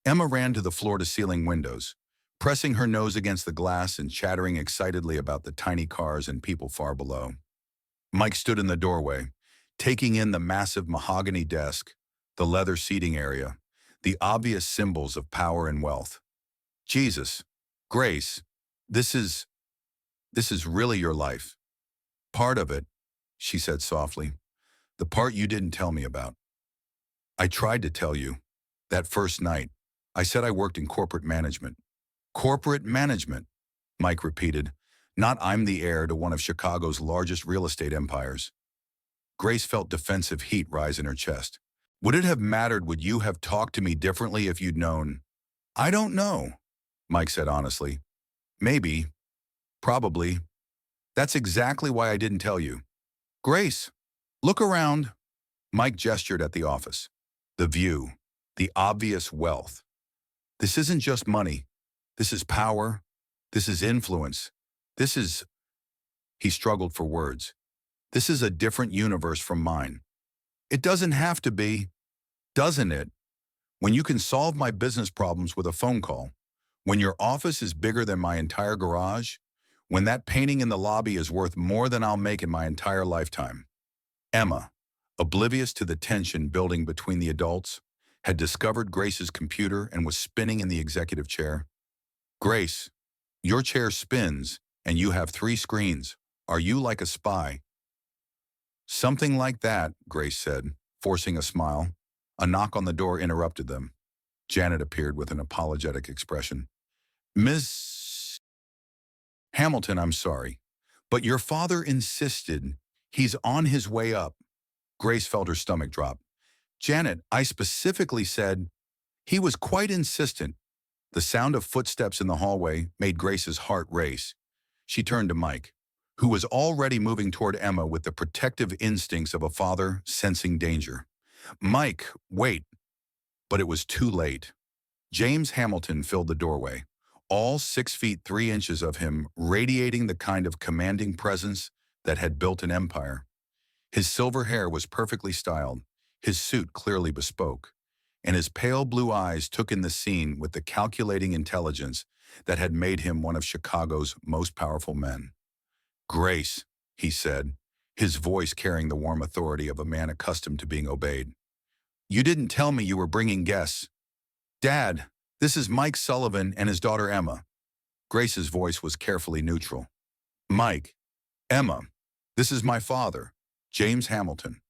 Emma ran to the floor-to-ceiling windows, pressing her nose against the glass and chattering excitedly about the tiny cars and people far below. Mike stood in the doorway, taking in the massive mahogany desk, the leather seating area, the obvious symbols of power and wealth. "Jesus, Grace, this is really your life." "Part of it," she said softly. "The part you didn't tell me about." "I tried to tell you. That first night, I said I worked in corporate management." "Corporate management," Mike repeated. "Not I'm the heir to one of Chicago's largest real estate empires." Grace felt defensive heat rise in her chest. "Would it have mattered? Would you have talked to me differently if you'd known?" "I don't know," Mike said honestly. "Maybe. Probably. That's exactly why I didn't tell you. Grace, look around. Mike gestured at the office. The view, the obvious wealth. This isn't just money. This is power. This is influence. This is, he struggled for words. This is a different universe from mine. It doesn't have to be, doesn't it? When you can solve my business problems with a phone call, when your office is bigger than my entire garage, when that painting in the lobby is worth more than I'll make in my entire lifetime. Emma, oblivious to the tension building between the adults, had discovered Grace's computer and was spinning in the executive chair. Grace, your chair spins and you have 3 screens. Are you like a spy? Something like that, Grace said, forcing a smile. A knock on the door interrupted them. Janet appeared with an apologetic expression. Miss Hamilton, I'm sorry, but your father insisted. He's on his way up. Grace felt her stomach drop. Janet, I specifically said he was quite insistent. The sound of footsteps in the hallway made Grace's heart race. She turned to Mike, who was already moving toward Emma with the protective instincts of a father sensing danger. Mike, wait. But it was too late. James Hamilton filled the doorway, all 6 feet 3 inches of him radiating the kind of commanding presence that had built an empire. His silver hair was perfectly styled, his suit clearly bespoke, and his pale blue eyes took in the scene with the calculating intelligence that had made him one of Chicago's most powerful men. Grace, he said, his voice carrying the warm authority of a man accustomed to being obeyed. You didn't tell me you were bringing guests. Dad, this is Mike Sullivan and his daughter Emma. Grace's voice was carefully neutral. Mike, Emma, this is my father, James Hamilton.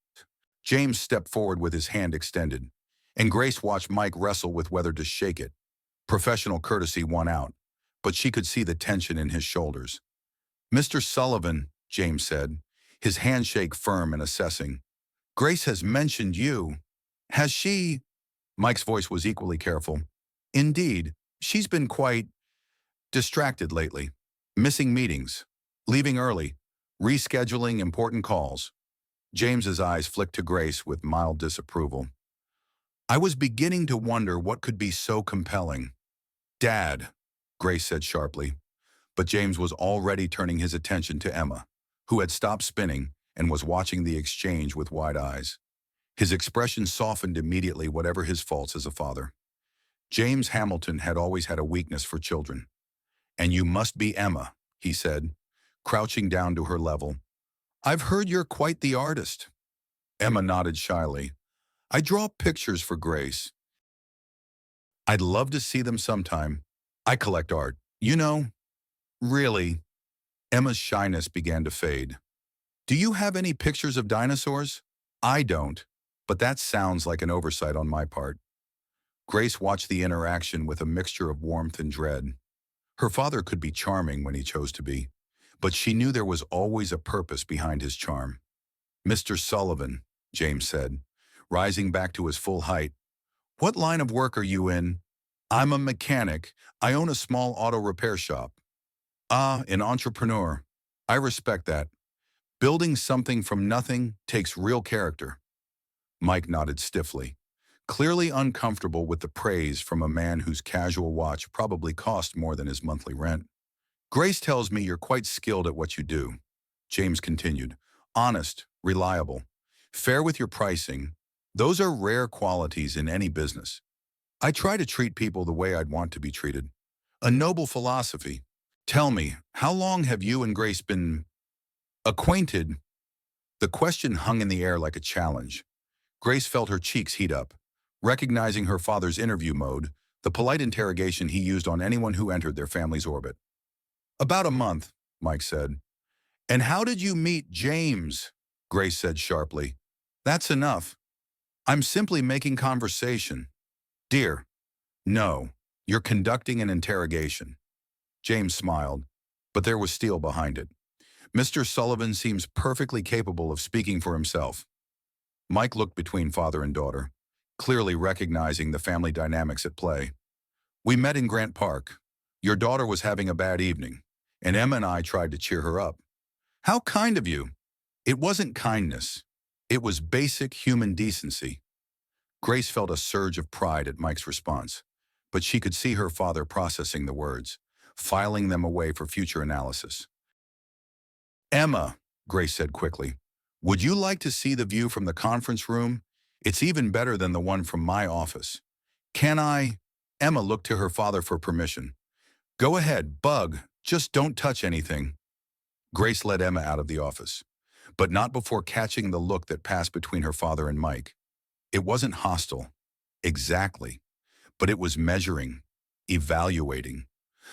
James stepped forward with his hand extended, and Grace watched Mike wrestle with whether to shake it. Professional courtesy won out, but she could see the tension in his shoulders. Mr. Sullivan, James said, his handshake firm and assessing. Grace has mentioned you. Has she? Mike's voice was equally careful. Indeed, she's been quite distracted lately. Missing meetings, leaving early, rescheduling important calls. James's eyes flicked to Grace with mild disapproval. I was beginning to wonder what could be so compelling. Dad, Grace said sharply, but James was already turning his attention to Emma, who had stopped spinning and was watching the exchange with wide eyes. His expression softened immediately, whatever his faults as a father. James Hamilton had always had a weakness for children. And you must be Emma, he said, crouching down to her level. I've heard you're quite the artist. Emma nodded shyly. I draw pictures for Grace. I'd love to see them sometime. I collect art. You know, really. Emma's shyness began to fade. Do you have any pictures of dinosaurs? I don't, but that sounds like an oversight on my part. Grace watched the interaction with a mixture of warmth and dread. Her father could be charming when he chose to be, but she knew there was always a purpose behind his charm. Mr. Sullivan, James said, rising back to his full height. What line of work are you in? I'm a mechanic. I own a small auto repair shop. Ah, an entrepreneur. I respect that. Building something from nothing takes real character. Mike nodded stiffly, clearly uncomfortable with the praise from a man whose casual watch probably cost more than his monthly rent. Grace tells me you're quite skilled at what you do, James continued. Honest, reliable, fair with your pricing. Those are rare qualities in any business. I try to treat people the way I'd want to be treated. A noble philosophy. Tell me, how long have you and Grace been acquainted? The question hung in the air like a challenge. Grace felt her cheeks heat up, recognizing her father's interview mode, the polite interrogation he used on anyone who entered their family's orbit. About a month, Mike said. And how did you meet James? Grace said sharply. That's enough. I'm simply making conversation. Dear, no, you're conducting an interrogation. James smiled, but there was steel behind it. Mr. Sullivan seems perfectly capable of speaking for himself. Mike looked between father and daughter, clearly recognizing the family dynamics at play. We met in Grant Park. Your daughter was having a bad evening, and Emma and I tried to cheer her up. How kind of you. It wasn't kindness. It was basic human decency. Grace felt a surge of pride at Mike's response, but she could see her father processing the words, filing them away for future analysis. Emma, Grace said quickly, would you like to see the view from the conference room? It's even better than the one from my office. Can I? Emma looked to her father for permission. Go ahead, bug. Just don't touch anything. Grace led Emma out of the office, but not before catching the look that passed between her father and Mike. It wasn't hostile, exactly, but it was measuring, evaluating.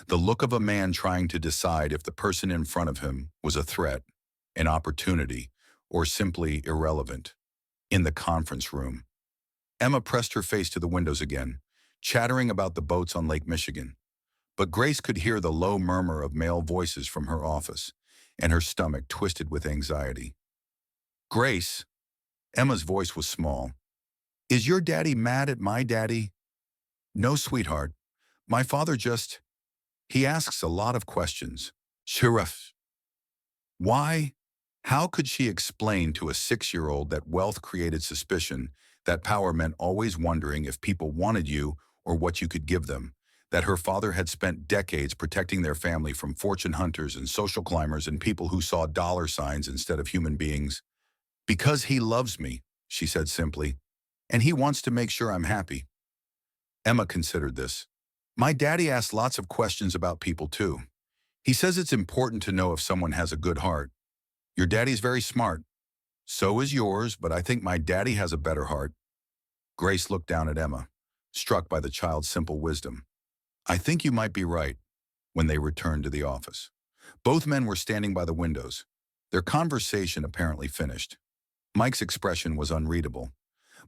The look of a man trying to decide if the person in front of him was a threat, an opportunity, or simply irrelevant. In the conference room, Emma pressed her face to the windows again, chattering about the boats on Lake Michigan. But Grace could hear the low murmur of male voices from her office, and her stomach twisted with anxiety. Grace, Emma's voice was small. Is your daddy mad at my daddy? No, sweetheart. My father he asks a lot of questions. Sheriff. Why? How could she explain to a 6-year-old that wealth created suspicion, that power meant always wondering if people wanted you or what you could give them, that her father had spent decades protecting their family from fortune hunters and social climbers and people who saw dollar signs instead of human beings? Because he loves me, she said simply, and he wants to make sure I'm happy. Emma considered this. My daddy asks lots of questions about people too. He says it's important to know if someone has a good heart. Your daddy's very smart. So is yours, but I think my daddy has a better heart. Grace looked down at Emma, struck by the child's simple wisdom. I think you might be right. When they returned to the office, both men were standing by the windows, their conversation apparently finished. Mike's expression was unreadable,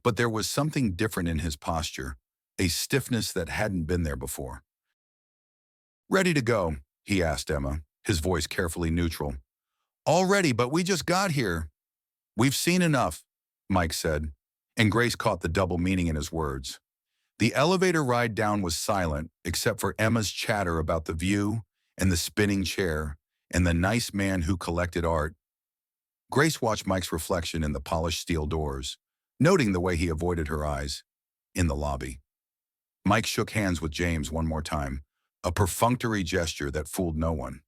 but there was something different in his posture, a stiffness that hadn't been there before. Ready to go? He asked Emma, his voice carefully neutral. All ready, but we just got here. We've seen enough, Mike said, and Grace caught the double meaning in his words. The elevator ride down was silent, except for Emma's chatter about the view and the spinning chair and the nice man who collected art. Grace watched Mike's reflection in the polished steel doors, noting the way he avoided her eyes. In the lobby, Mike shook hands with James one more time, a perfunctory gesture that fooled no one.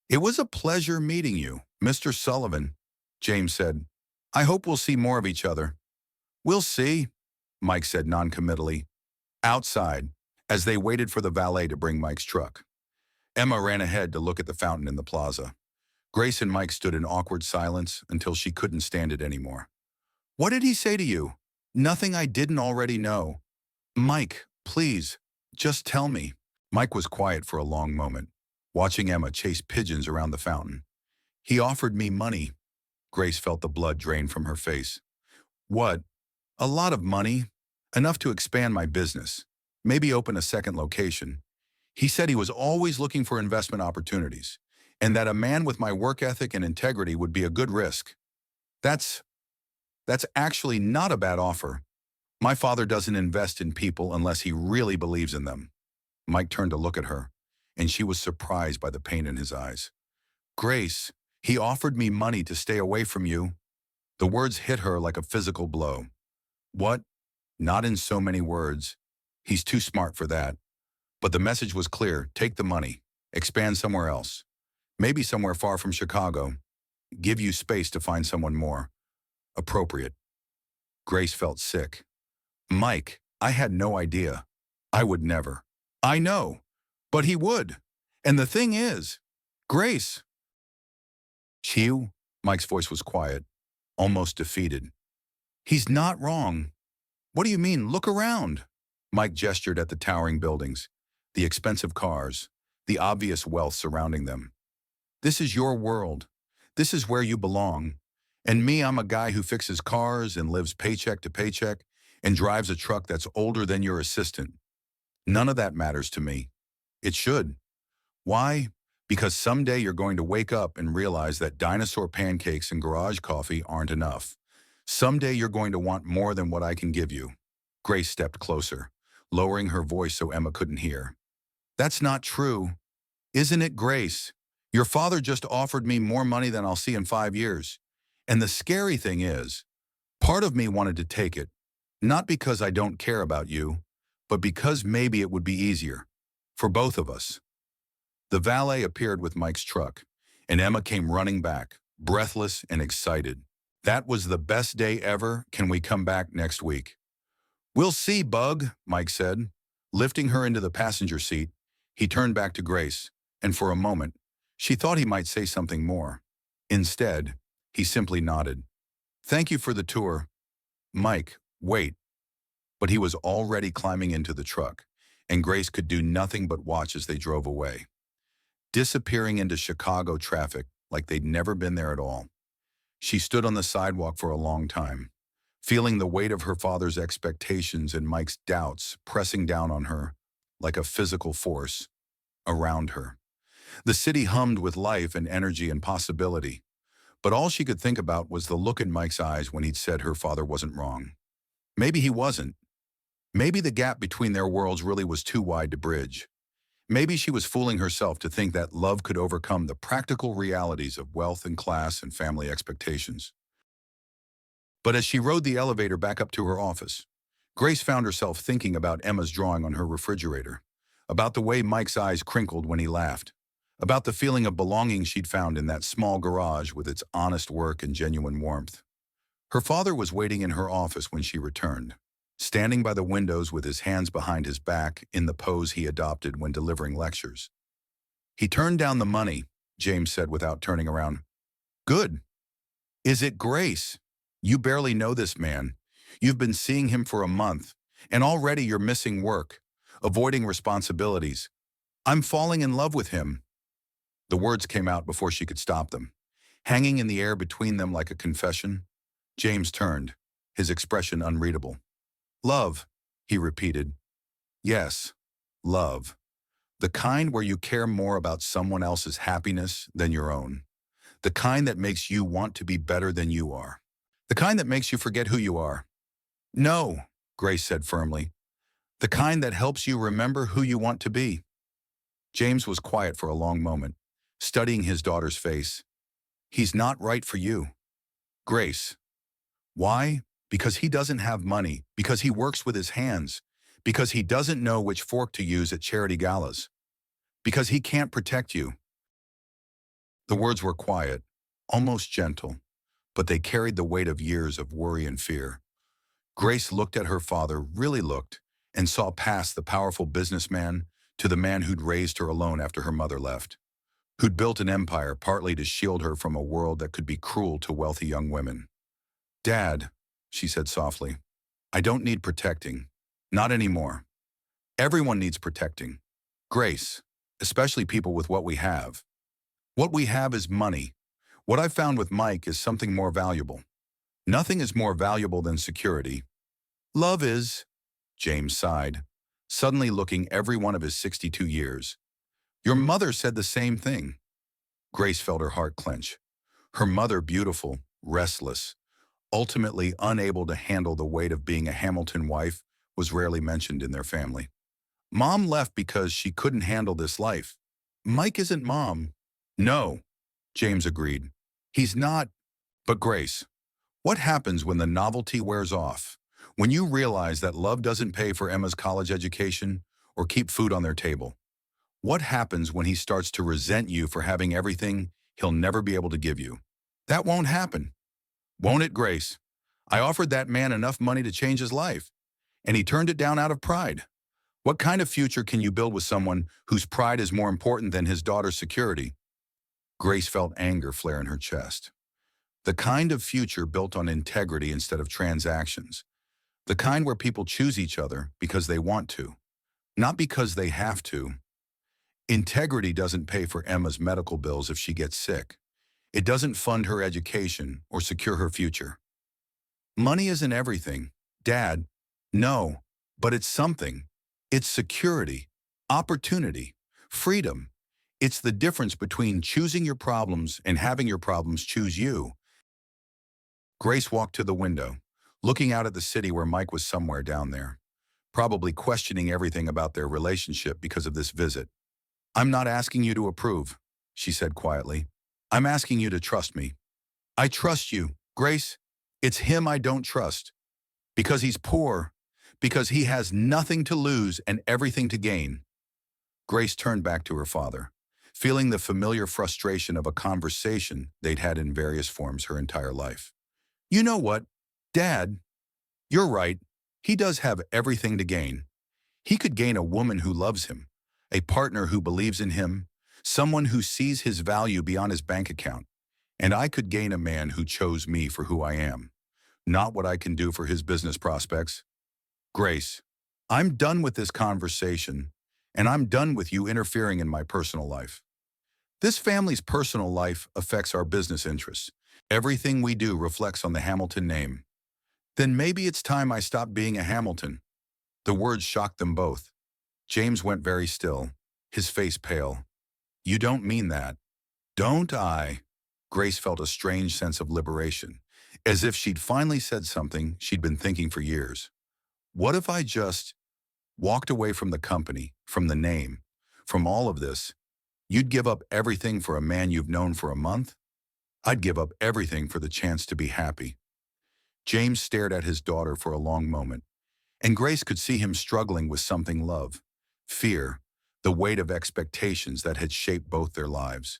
It was a pleasure meeting you, Mr. Sullivan, James said. I hope we'll see more of each other. We'll see, Mike said noncommittally. Outside, as they waited for the valet to bring Mike's truck, Emma ran ahead to look at the fountain in the plaza. Grace and Mike stood in awkward silence until she couldn't stand it anymore. What did he say to you? Nothing I didn't already know. Mike, please, just tell me. Mike was quiet for a long moment, watching Emma chase pigeons around the fountain. He offered me money. Grace felt the blood drain from her face. What? A lot of money. Enough to expand my business. Maybe open a second location. He said he was always looking for investment opportunities, and that a man with my work ethic and integrity would be a good risk. That's actually not a bad offer. My father doesn't invest in people unless he really believes in them. Mike turned to look at her, and she was surprised by the pain in his eyes. Grace, he offered me money to stay away from you. The words hit her like a physical blow. What? Not in so many words. He's too smart for that. But the message was clear. Take the money. Expand somewhere else. Maybe somewhere far from Chicago. Give you space to find someone more appropriate. Grace felt sick. Mike, I had no idea. I would never. I know. But he would. And the thing is, Grace. Chiu? Mike's voice was quiet, almost defeated. He's not wrong. What do you mean? Look around. Mike gestured at the towering buildings, the expensive cars, the obvious wealth surrounding them. This is your world. This is where you belong. And me, I'm a guy who fixes cars and lives paycheck to paycheck and drives a truck that's older than your assistant. None of that matters to me. It should. Why? Because someday you're going to wake up and realize that dinosaur pancakes and garage coffee aren't enough. Someday you're going to want more than what I can give you. Grace stepped closer, lowering her voice so Emma couldn't hear. That's not true. Isn't it, Grace? Your father just offered me more money than I'll see in 5 years. And the scary thing is, part of me wanted to take it, not because I don't care about you, but because maybe it would be easier. For both of us. The valet appeared with Mike's truck, and Emma came running back, breathless and excited. That was the best day ever. Can we come back next week? We'll see, Bug, Mike said. Lifting her into the passenger seat, he turned back to Grace, and for a moment, she thought he might say something more. Instead, he simply nodded. Thank you for the tour. Mike, wait. But he was already climbing into the truck, and Grace could do nothing but watch as they drove away, disappearing into Chicago traffic like they'd never been there at all. She stood on the sidewalk for a long time, feeling the weight of her father's expectations and Mike's doubts pressing down on her like a physical force around her. The city hummed with life and energy and possibility, but all she could think about was the look in Mike's eyes when he'd said her father wasn't wrong. Maybe he wasn't. Maybe the gap between their worlds really was too wide to bridge. Maybe she was fooling herself to think that love could overcome the practical realities of wealth and class and family expectations. But as she rode the elevator back up to her office, Grace found herself thinking about Emma's drawing on her refrigerator, about the way Mike's eyes crinkled when he laughed, about the feeling of belonging she'd found in that small garage with its honest work and genuine warmth. Her father was waiting in her office when she returned, standing by the windows with his hands behind his back in the pose he adopted when delivering lectures. He turned down the money, James said without turning around. Good. Is it Grace? You barely know this man. You've been seeing him for a month, and already you're missing work, avoiding responsibilities. I'm falling in love with him. The words came out before she could stop them, hanging in the air between them like a confession. James turned, his expression unreadable. Love, he repeated. Yes, love. The kind where you care more about someone else's happiness than your own. The kind that makes you want to be better than you are. The kind that makes you forget who you are. No, Grace said firmly. The kind that helps you remember who you want to be. James was quiet for a long moment, studying his daughter's face. He's not right for you. Grace. Why? Because he doesn't have money, because he works with his hands, because he doesn't know which fork to use at charity galas, because he can't protect you. The words were quiet, almost gentle, but they carried the weight of years of worry and fear. Grace looked at her father, really looked, and saw past the powerful businessman to the man who'd raised her alone after her mother left, who'd built an empire partly to shield her from a world that could be cruel to wealthy young women. Dad, she said softly, I don't need protecting. Not anymore. Everyone needs protecting. Grace, especially people with what we have. What we have is money. What I've found with Mike is something more valuable. Nothing is more valuable than security. Love is, James sighed, suddenly looking every one of his 62 years. Your mother said the same thing. Grace felt her heart clench. Her mother beautiful, restless, ultimately unable to handle the weight of being a Hamilton wife, was rarely mentioned in their family. Mom left because she couldn't handle this life. Mike isn't Mom. No, James agreed. He's not. But Grace, what happens when the novelty wears off? When you realize that love doesn't pay for Emma's college education or keep food on their table? What happens when he starts to resent you for having everything he'll never be able to give you? That won't happen. Won't it, Grace? I offered that man enough money to change his life, and he turned it down out of pride. What kind of future can you build with someone whose pride is more important than his daughter's security? Grace felt anger flare in her chest. The kind of future built on integrity instead of transactions. The kind where people choose each other because they want to, not because they have to. Integrity doesn't pay for Emma's medical bills if she gets sick. It doesn't fund her education or secure her future. Money isn't everything, Dad. No, but it's something. It's security, opportunity, freedom. It's the difference between choosing your problems and having your problems choose you. Grace walked to the window, looking out at the city where Mike was somewhere down there, probably questioning everything about their relationship because of this visit. I'm not asking you to approve. she said quietly. I'm asking you to trust me. I trust you, Grace. It's him I don't trust. Because he's poor. Because he has nothing to lose and everything to gain. Grace turned back to her father, feeling the familiar frustration of a conversation they'd had in various forms her entire life. You know what, Dad? You're right. He does have everything to gain. He could gain a woman who loves him, a partner who believes in him, someone who sees his value beyond his bank account. And I could gain a man who chose me for who I am, not what I can do for his business prospects. Grace, I'm done with this conversation, and I'm done with you interfering in my personal life. This family's personal life affects our business interests. Everything we do reflects on the Hamilton name. Then maybe it's time I stopped being a Hamilton. The words shocked them both. James went very still, his face pale. You don't mean that. Don't I? Grace felt a strange sense of liberation, as if she'd finally said something she'd been thinking for years. What if I just walked away from the company, from the name, from all of this? You'd give up everything for a man you've known for a month? I'd give up everything for the chance to be happy. James stared at his daughter for a long moment, and Grace could see him struggling with something: love, fear, the weight of expectations that had shaped both their lives.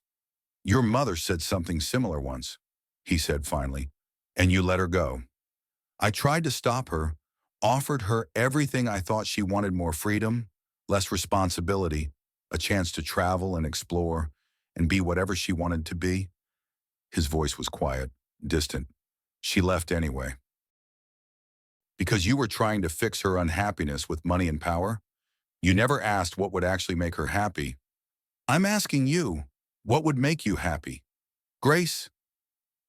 Your mother said something similar once, he said finally, and you let her go. I tried to stop her, offered her everything I thought she wanted: more freedom, less responsibility, a chance to travel and explore and be whatever she wanted to be. His voice was quiet, distant. She left anyway. Because you were trying to fix her unhappiness with money and power? You never asked what would actually make her happy. I'm asking you, what would make you happy? Grace?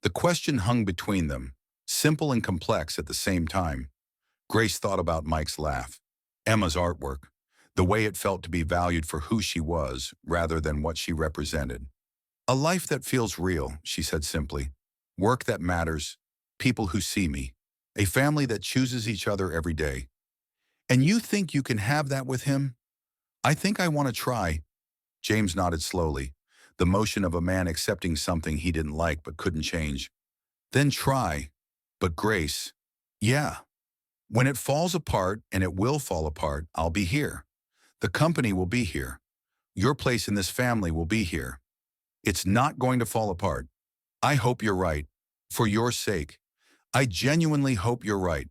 The question hung between them, simple and complex at the same time. Grace thought about Mike's laugh, Emma's artwork, the way it felt to be valued for who she was rather than what she represented. A life that feels real, she said simply. Work that matters, people who see me, a family that chooses each other every day. And you think you can have that with him? I think I want to try. James nodded slowly, the motion of a man accepting something he didn't like but couldn't change. Then try. But Grace, yeah. When it falls apart, and it will fall apart, I'll be here. The company will be here. Your place in this family will be here. It's not going to fall apart. I hope you're right. For your sake. I genuinely hope you're right.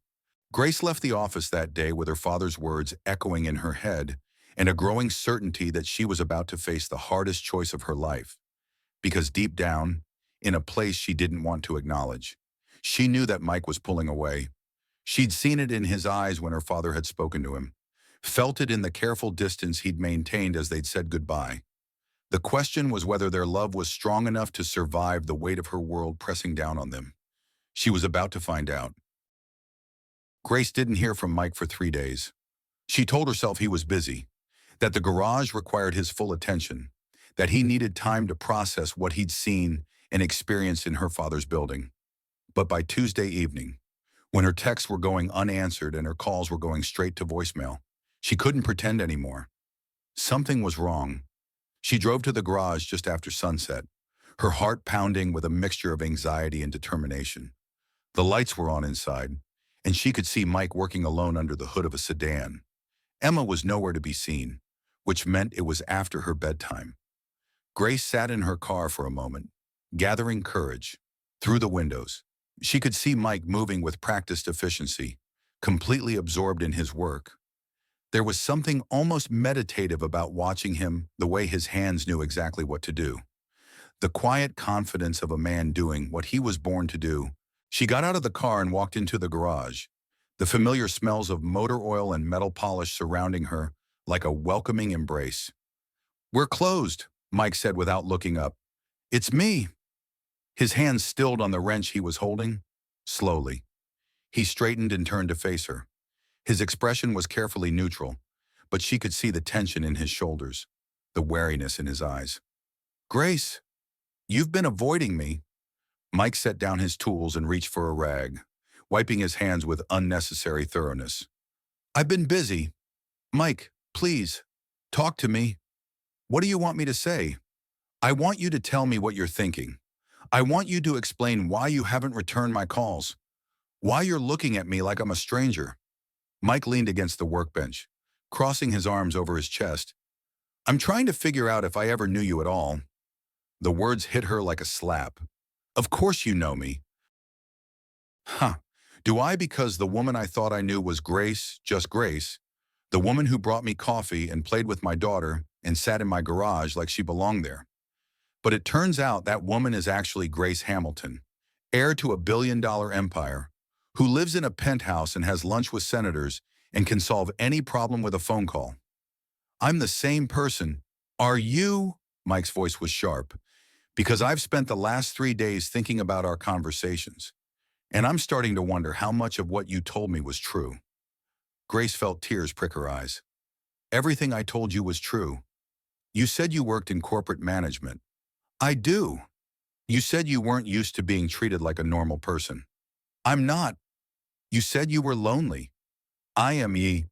Grace left the office that day with her father's words echoing in her head and a growing certainty that she was about to face the hardest choice of her life. Because deep down, in a place she didn't want to acknowledge, she knew that Mike was pulling away. She'd seen it in his eyes when her father had spoken to him, felt it in the careful distance he'd maintained as they'd said goodbye. The question was whether their love was strong enough to survive the weight of her world pressing down on them. She was about to find out. Grace didn't hear from Mike for 3 days. She told herself he was busy, that the garage required his full attention, that he needed time to process what he'd seen and experienced in her father's building. But by Tuesday evening, when her texts were going unanswered and her calls were going straight to voicemail, she couldn't pretend anymore. Something was wrong. She drove to the garage just after sunset, her heart pounding with a mixture of anxiety and determination. The lights were on inside, and she could see Mike working alone under the hood of a sedan. Emma was nowhere to be seen, which meant it was after her bedtime. Grace sat in her car for a moment, gathering courage. Through the windows, she could see Mike moving with practiced efficiency, completely absorbed in his work. There was something almost meditative about watching him, the way his hands knew exactly what to do. The quiet confidence of a man doing what he was born to do. She got out of the car and walked into the garage, the familiar smells of motor oil and metal polish surrounding her like a welcoming embrace. We're closed, Mike said without looking up. It's me. His hands stilled on the wrench he was holding. Slowly, he straightened and turned to face her. His expression was carefully neutral, but she could see the tension in his shoulders, the wariness in his eyes. Grace, you've been avoiding me. Mike set down his tools and reached for a rag, wiping his hands with unnecessary thoroughness. I've been busy. Mike, please, talk to me. What do you want me to say? I want you to tell me what you're thinking. I want you to explain why you haven't returned my calls, why you're looking at me like I'm a stranger. Mike leaned against the workbench, crossing his arms over his chest. I'm trying to figure out if I ever knew you at all. The words hit her like a slap. Of course you know me. Huh. Do I, because the woman I thought I knew was Grace, just Grace, the woman who brought me coffee and played with my daughter and sat in my garage like she belonged there. But it turns out that woman is actually Grace Hamilton, heir to a billion-dollar empire, who lives in a penthouse and has lunch with senators and can solve any problem with a phone call. I'm the same person. Are you? Mike's voice was sharp, because I've spent the last 3 days thinking about our conversations, and I'm starting to wonder how much of what you told me was true. Grace felt tears prick her eyes. Everything I told you was true. You said you worked in corporate management. I do. You said you weren't used to being treated like a normal person. I'm not. You said you were lonely. I am ye.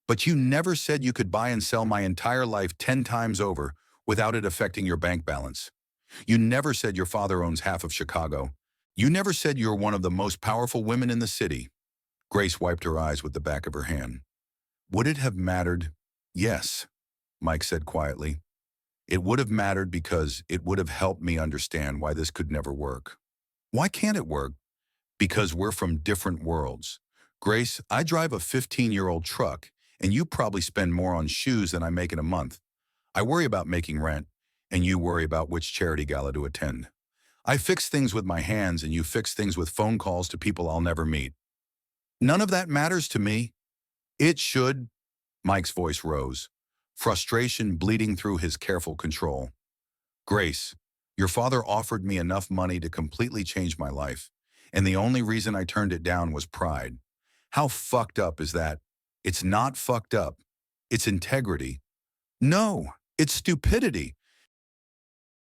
But you never said you could buy and sell my entire life 10 times over without it affecting your bank balance. You never said your father owns half of Chicago. You never said you're one of the most powerful women in the city. Grace wiped her eyes with the back of her hand. Would it have mattered? Yes, Mike said quietly. It would have mattered because it would have helped me understand why this could never work. Why can't it work? Because we're from different worlds. Grace, I drive a 15-year-old truck, and you probably spend more on shoes than I make in a month. I worry about making rent, and you worry about which charity gala to attend. I fix things with my hands, and you fix things with phone calls to people I'll never meet. None of that matters to me. It should. Mike's voice rose, frustration bleeding through his careful control. Grace, your father offered me enough money to completely change my life, and the only reason I turned it down was pride. How fucked up is that? It's not fucked up. It's integrity. No, it's stupidity.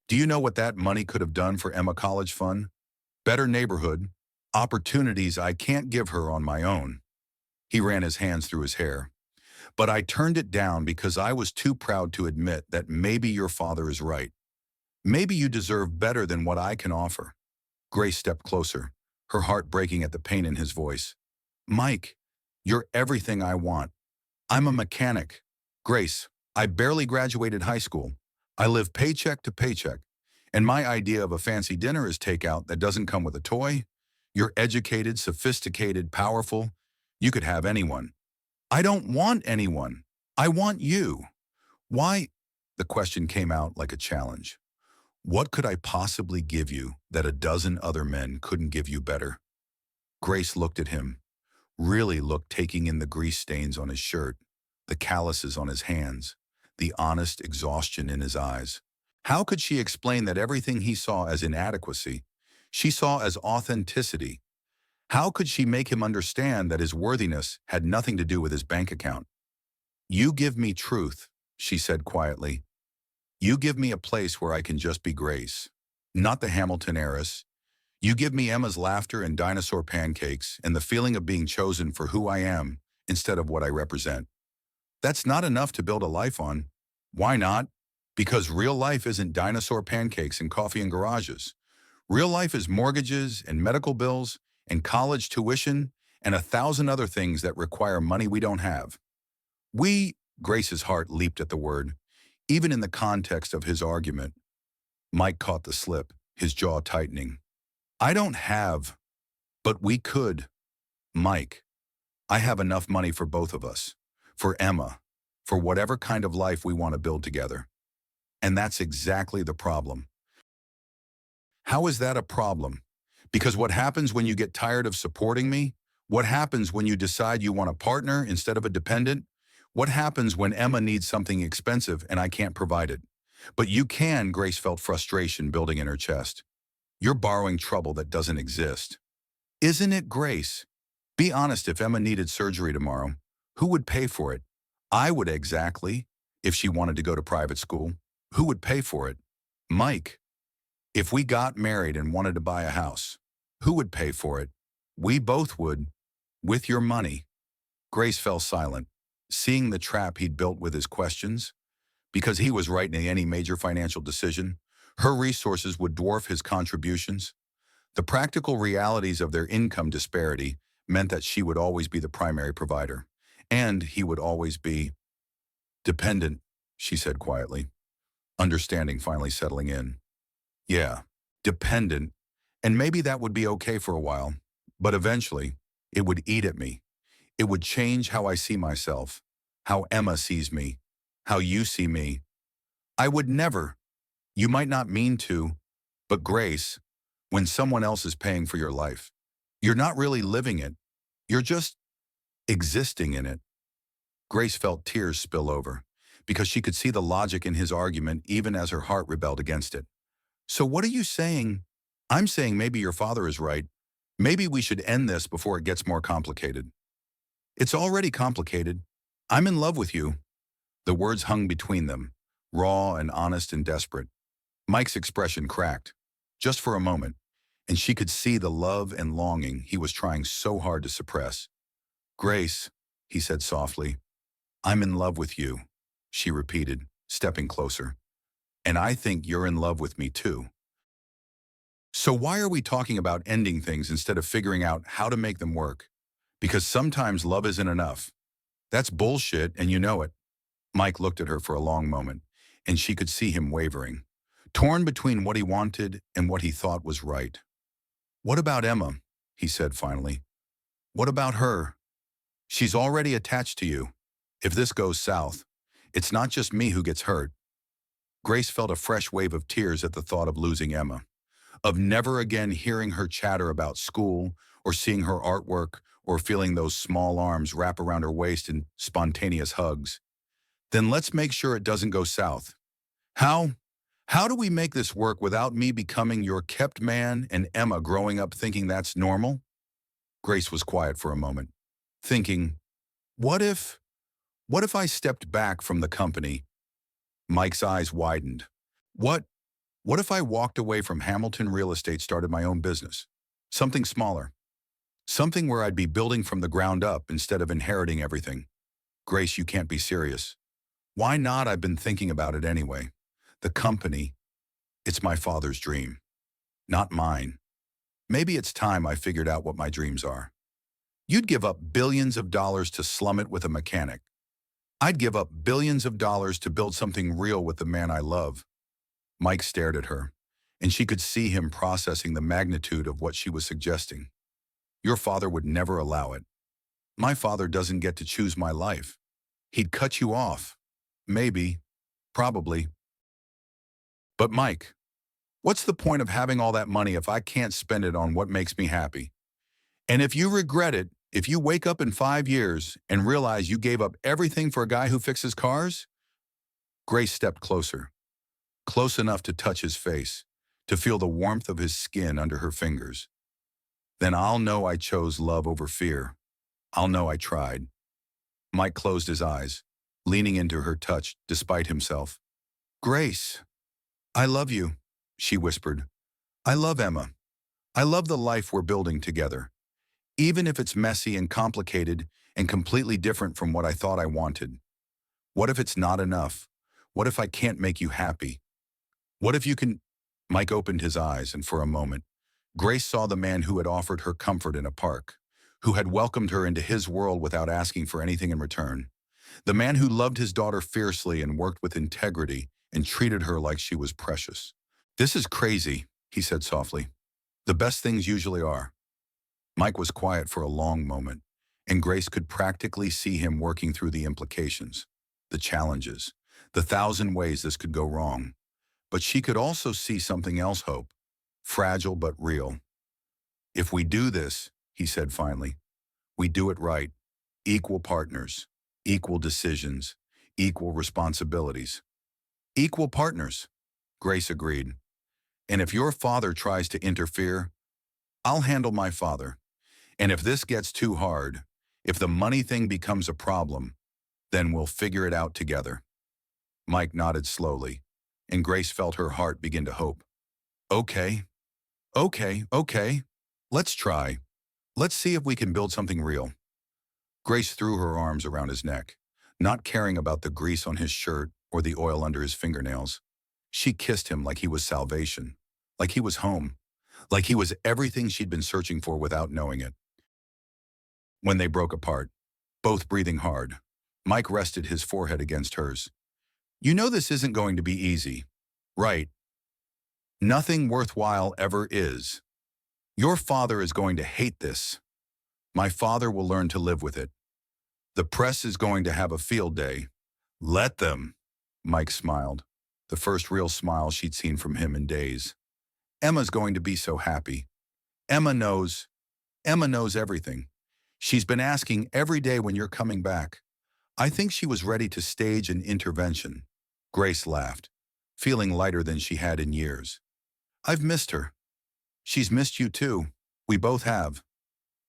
Do you know what that money could have done for Emma College Fund? Better neighborhood, opportunities I can't give her on my own. He ran his hands through his hair. But I turned it down because I was too proud to admit that maybe your father is right. Maybe you deserve better than what I can offer. Grace stepped closer, her heart breaking at the pain in his voice. Mike, you're everything I want. I'm a mechanic. Grace, I barely graduated high school. I live paycheck to paycheck. And my idea of a fancy dinner is takeout that doesn't come with a toy. You're educated, sophisticated, powerful. You could have anyone. I don't want anyone. I want you. Why? The question came out like a challenge. What could I possibly give you that a dozen other men couldn't give you better? Grace looked at him, really looked, taking in the grease stains on his shirt, the calluses on his hands, the honest exhaustion in his eyes. How could she explain that everything he saw as inadequacy, she saw as authenticity? How could she make him understand that his worthiness had nothing to do with his bank account? You give me truth, she said quietly. You give me a place where I can just be Grace, not the Hamilton heiress. You give me Emma's laughter and dinosaur pancakes and the feeling of being chosen for who I am instead of what I represent. That's not enough to build a life on. Why not? Because real life isn't dinosaur pancakes and coffee in garages. Real life is mortgages and medical bills and college tuition and 1,000 other things that require money we don't have. Grace's heart leaped at the word, even in the context of his argument. Mike caught the slip, his jaw tightening. I don't have, but we could. Mike, I have enough money for both of us, for Emma, for whatever kind of life we want to build together. And that's exactly the problem. How is that a problem? Because what happens when you get tired of supporting me? What happens when you decide you want a partner instead of a dependent? What happens when Emma needs something expensive and I can't provide it? But you can, Grace felt frustration building in her chest. You're borrowing trouble that doesn't exist. Isn't it, Grace? Be honest, if Emma needed surgery tomorrow, who would pay for it? I would. Exactly. If she wanted to go to private school, who would pay for it? Mike. If we got married and wanted to buy a house, who would pay for it? We both would. With your money. Grace fell silent, seeing the trap he'd built with his questions. Because he was right in any major financial decision, her resources would dwarf his contributions. The practical realities of their income disparity meant that she would always be the primary provider, and he would always be dependent, she said quietly, understanding finally settling in. Yeah, dependent, and maybe that would be okay for a while, but eventually, it would eat at me. It would change how I see myself, how Emma sees me, how you see me. I would never, you might not mean to, but Grace, when someone else is paying for your life, you're not really living it. You're just existing in it. Grace felt tears spill over because she could see the logic in his argument even as her heart rebelled against it. So what are you saying? I'm saying maybe your father is right. Maybe we should end this before it gets more complicated. It's already complicated. I'm in love with you. The words hung between them, raw and honest and desperate. Mike's expression cracked, just for a moment, and she could see the love and longing he was trying so hard to suppress. Grace, he said softly, I'm in love with you, she repeated, stepping closer. And I think you're in love with me too. So why are we talking about ending things instead of figuring out how to make them work? Because sometimes love isn't enough. That's bullshit, and you know it. Mike looked at her for a long moment, and she could see him wavering, torn between what he wanted and what he thought was right. What about Emma? He said finally. What about her? She's already attached to you. If this goes south, it's not just me who gets hurt. Grace felt a fresh wave of tears at the thought of losing Emma, of never again hearing her chatter about school or seeing her artwork or feeling those small arms wrap around her waist in spontaneous hugs. Then let's make sure it doesn't go south. How? How do we make this work without me becoming your kept man and Emma growing up thinking that's normal? Grace was quiet for a moment, thinking, what if I stepped back from the company? Mike's eyes widened. What? What if I walked away from Hamilton Real Estate, started my own business? Something smaller. Something where I'd be building from the ground up instead of inheriting everything. Grace, you can't be serious. Why not? I've been thinking about it anyway. The company, it's my father's dream, not mine. Maybe it's time I figured out what my dreams are. You'd give up billions of dollars to slum it with a mechanic. I'd give up billions of dollars to build something real with the man I love. Mike stared at her, and she could see him processing the magnitude of what she was suggesting. Your father would never allow it. My father doesn't get to choose my life. He'd cut you off. Maybe. Probably. But Mike, what's the point of having all that money if I can't spend it on what makes me happy? And if you regret it, if you wake up in 5 years and realize you gave up everything for a guy who fixes cars? Grace stepped closer, close enough to touch his face, to feel the warmth of his skin under her fingers. Then I'll know I chose love over fear. I'll know I tried. Mike closed his eyes, leaning into her touch despite himself. Grace, I love you, she whispered. I love Emma. I love the life we're building together. Even if it's messy and complicated and completely different from what I thought I wanted. What if it's not enough? What if I can't make you happy? What if you can? Mike opened his eyes, and for a moment, Grace saw the man who had offered her comfort in a park, who had welcomed her into his world without asking for anything in return. The man who loved his daughter fiercely and worked with integrity and treated her like she was precious. This is crazy, he said softly. The best things usually are. Mike was quiet for a long moment, and Grace could practically see him working through the implications, the challenges, the 1,000 ways this could go wrong. But she could also see something else, hope, fragile but real. If we do this, he said finally, we do it right. Equal partners, equal decisions, equal responsibilities. Equal partners, Grace agreed. And if your father tries to interfere, I'll handle my father. And if this gets too hard, if the money thing becomes a problem, then we'll figure it out together. Mike nodded slowly, and Grace felt her heart begin to hope. Okay, okay. Let's try. Let's see if we can build something real. Grace threw her arms around his neck, not caring about the grease on his shirt or the oil under his fingernails. She kissed him like he was salvation, like he was home, like he was everything she'd been searching for without knowing it. When they broke apart, both breathing hard, Mike rested his forehead against hers. You know this isn't going to be easy, right? Nothing worthwhile ever is. Your father is going to hate this. My father will learn to live with it. The press is going to have a field day. Let them. Mike smiled, the first real smile she'd seen from him in days. Emma's going to be so happy. Emma knows. Emma knows everything. She's been asking every day when you're coming back. I think she was ready to stage an intervention. Grace laughed, feeling lighter than she had in years. I've missed her. She's missed you too. We both have.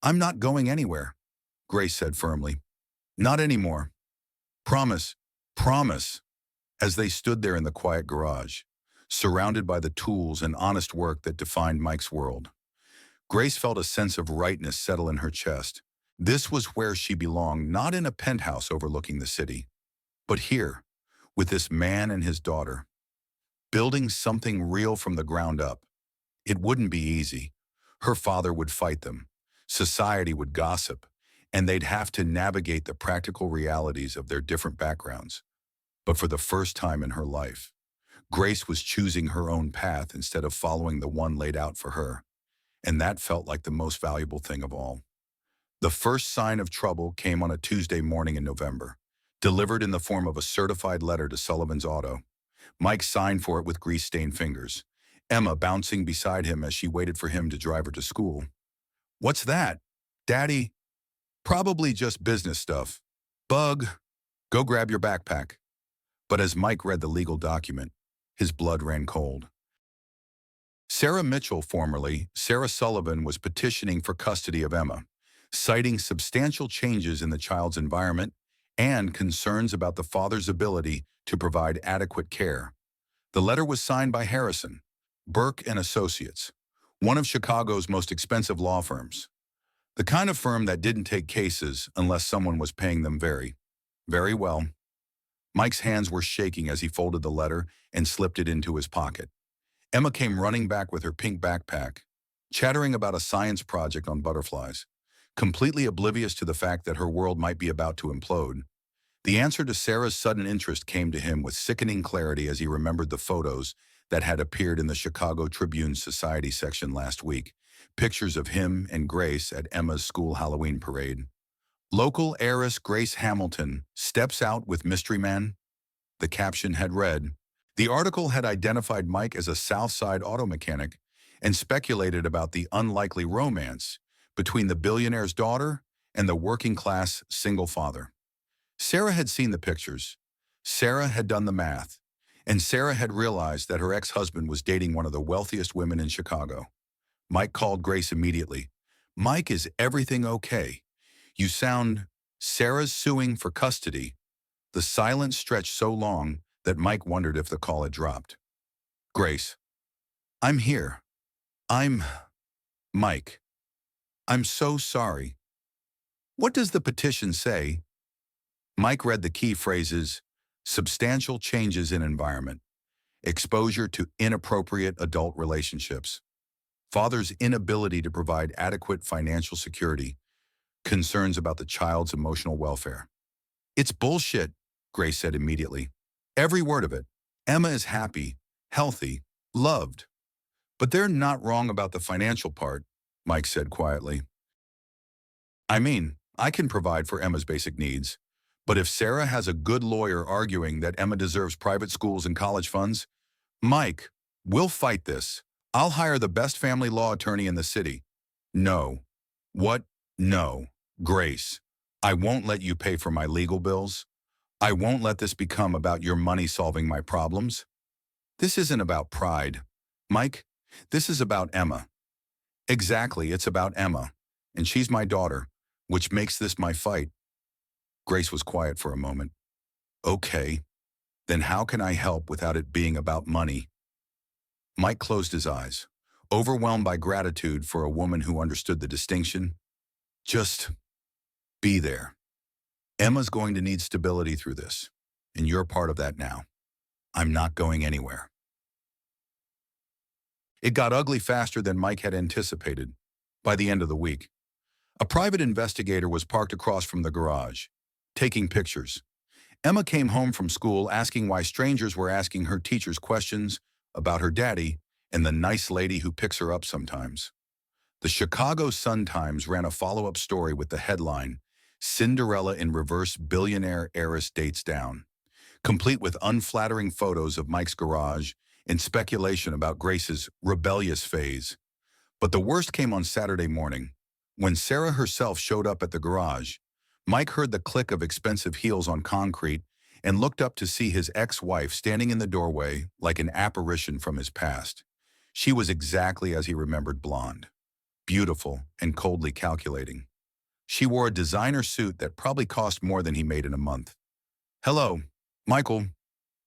I'm not going anywhere, Grace said firmly. Not anymore. Promise, promise. As they stood there in the quiet garage, surrounded by the tools and honest work that defined Mike's world, Grace felt a sense of rightness settle in her chest. This was where she belonged, not in a penthouse overlooking the city, but here, with this man and his daughter, building something real from the ground up. It wouldn't be easy. Her father would fight them. Society would gossip, and they'd have to navigate the practical realities of their different backgrounds. But for the first time in her life, Grace was choosing her own path instead of following the one laid out for her, and that felt like the most valuable thing of all. The first sign of trouble came on a Tuesday morning in November, delivered in the form of a certified letter to Sullivan's Auto. Mike signed for it with grease-stained fingers, Emma bouncing beside him as she waited for him to drive her to school. What's that? Daddy? Probably just business stuff. Bug, go grab your backpack. But as Mike read the legal document, his blood ran cold. Sarah Mitchell, formerly Sarah Sullivan, was petitioning for custody of Emma, citing substantial changes in the child's environment and concerns about the father's ability to provide adequate care. The letter was signed by Harrison, Burke and Associates, one of Chicago's most expensive law firms. The kind of firm that didn't take cases unless someone was paying them very, very well. Mike's hands were shaking as he folded the letter and slipped it into his pocket. Emma came running back with her pink backpack, chattering about a science project on butterflies, completely oblivious to the fact that her world might be about to implode. The answer to Sarah's sudden interest came to him with sickening clarity as he remembered the photos that had appeared in the Chicago Tribune's Society section last week, pictures of him and Grace at Emma's school Halloween parade. Local heiress Grace Hamilton steps out with mystery man, the caption had read. The article had identified Mike as a South Side auto mechanic and speculated about the unlikely romance between the billionaire's daughter and the working-class single father. Sarah had seen the pictures. Sarah had done the math. And Sarah had realized that her ex-husband was dating one of the wealthiest women in Chicago. Mike called Grace immediately. Mike, is everything okay? You sound... Sarah's suing for custody. The silence stretched so long that Mike wondered if the call had dropped. Grace. I'm here. I'm... Mike. I'm so sorry. What does the petition say? Mike read the key phrases: substantial changes in environment, exposure to inappropriate adult relationships, father's inability to provide adequate financial security, concerns about the child's emotional welfare. It's bullshit, Grace said immediately. Every word of it. Emma is happy, healthy, loved. But they're not wrong about the financial part, Mike said quietly. I mean, I can provide for Emma's basic needs. But if Sarah has a good lawyer arguing that Emma deserves private schools and college funds, Mike, we'll fight this. I'll hire the best family law attorney in the city. No. What? No. Grace, I won't let you pay for my legal bills. I won't let this become about your money solving my problems. This isn't about pride. Mike, this is about Emma. Exactly, it's about Emma. And she's my daughter, which makes this my fight. Grace was quiet for a moment. Okay, then how can I help without it being about money? Mike closed his eyes, overwhelmed by gratitude for a woman who understood the distinction. Just be there. Emma's going to need stability through this, and you're part of that now. I'm not going anywhere. It got ugly faster than Mike had anticipated. By the end of the week, a private investigator was parked across from the garage, taking pictures. Emma came home from school asking why strangers were asking her teachers questions about her daddy and the nice lady who picks her up sometimes. The Chicago Sun-Times ran a follow-up story with the headline, "Cinderella in Reverse Billionaire Heiress Dates Down," complete with unflattering photos of Mike's garage and speculation about Grace's rebellious phase. But the worst came on Saturday morning. When Sarah herself showed up at the garage, Mike heard the click of expensive heels on concrete and looked up to see his ex-wife standing in the doorway like an apparition from his past. She was exactly as he remembered, blonde, beautiful, and coldly calculating. She wore a designer suit that probably cost more than he made in a month. "Hello, Michael."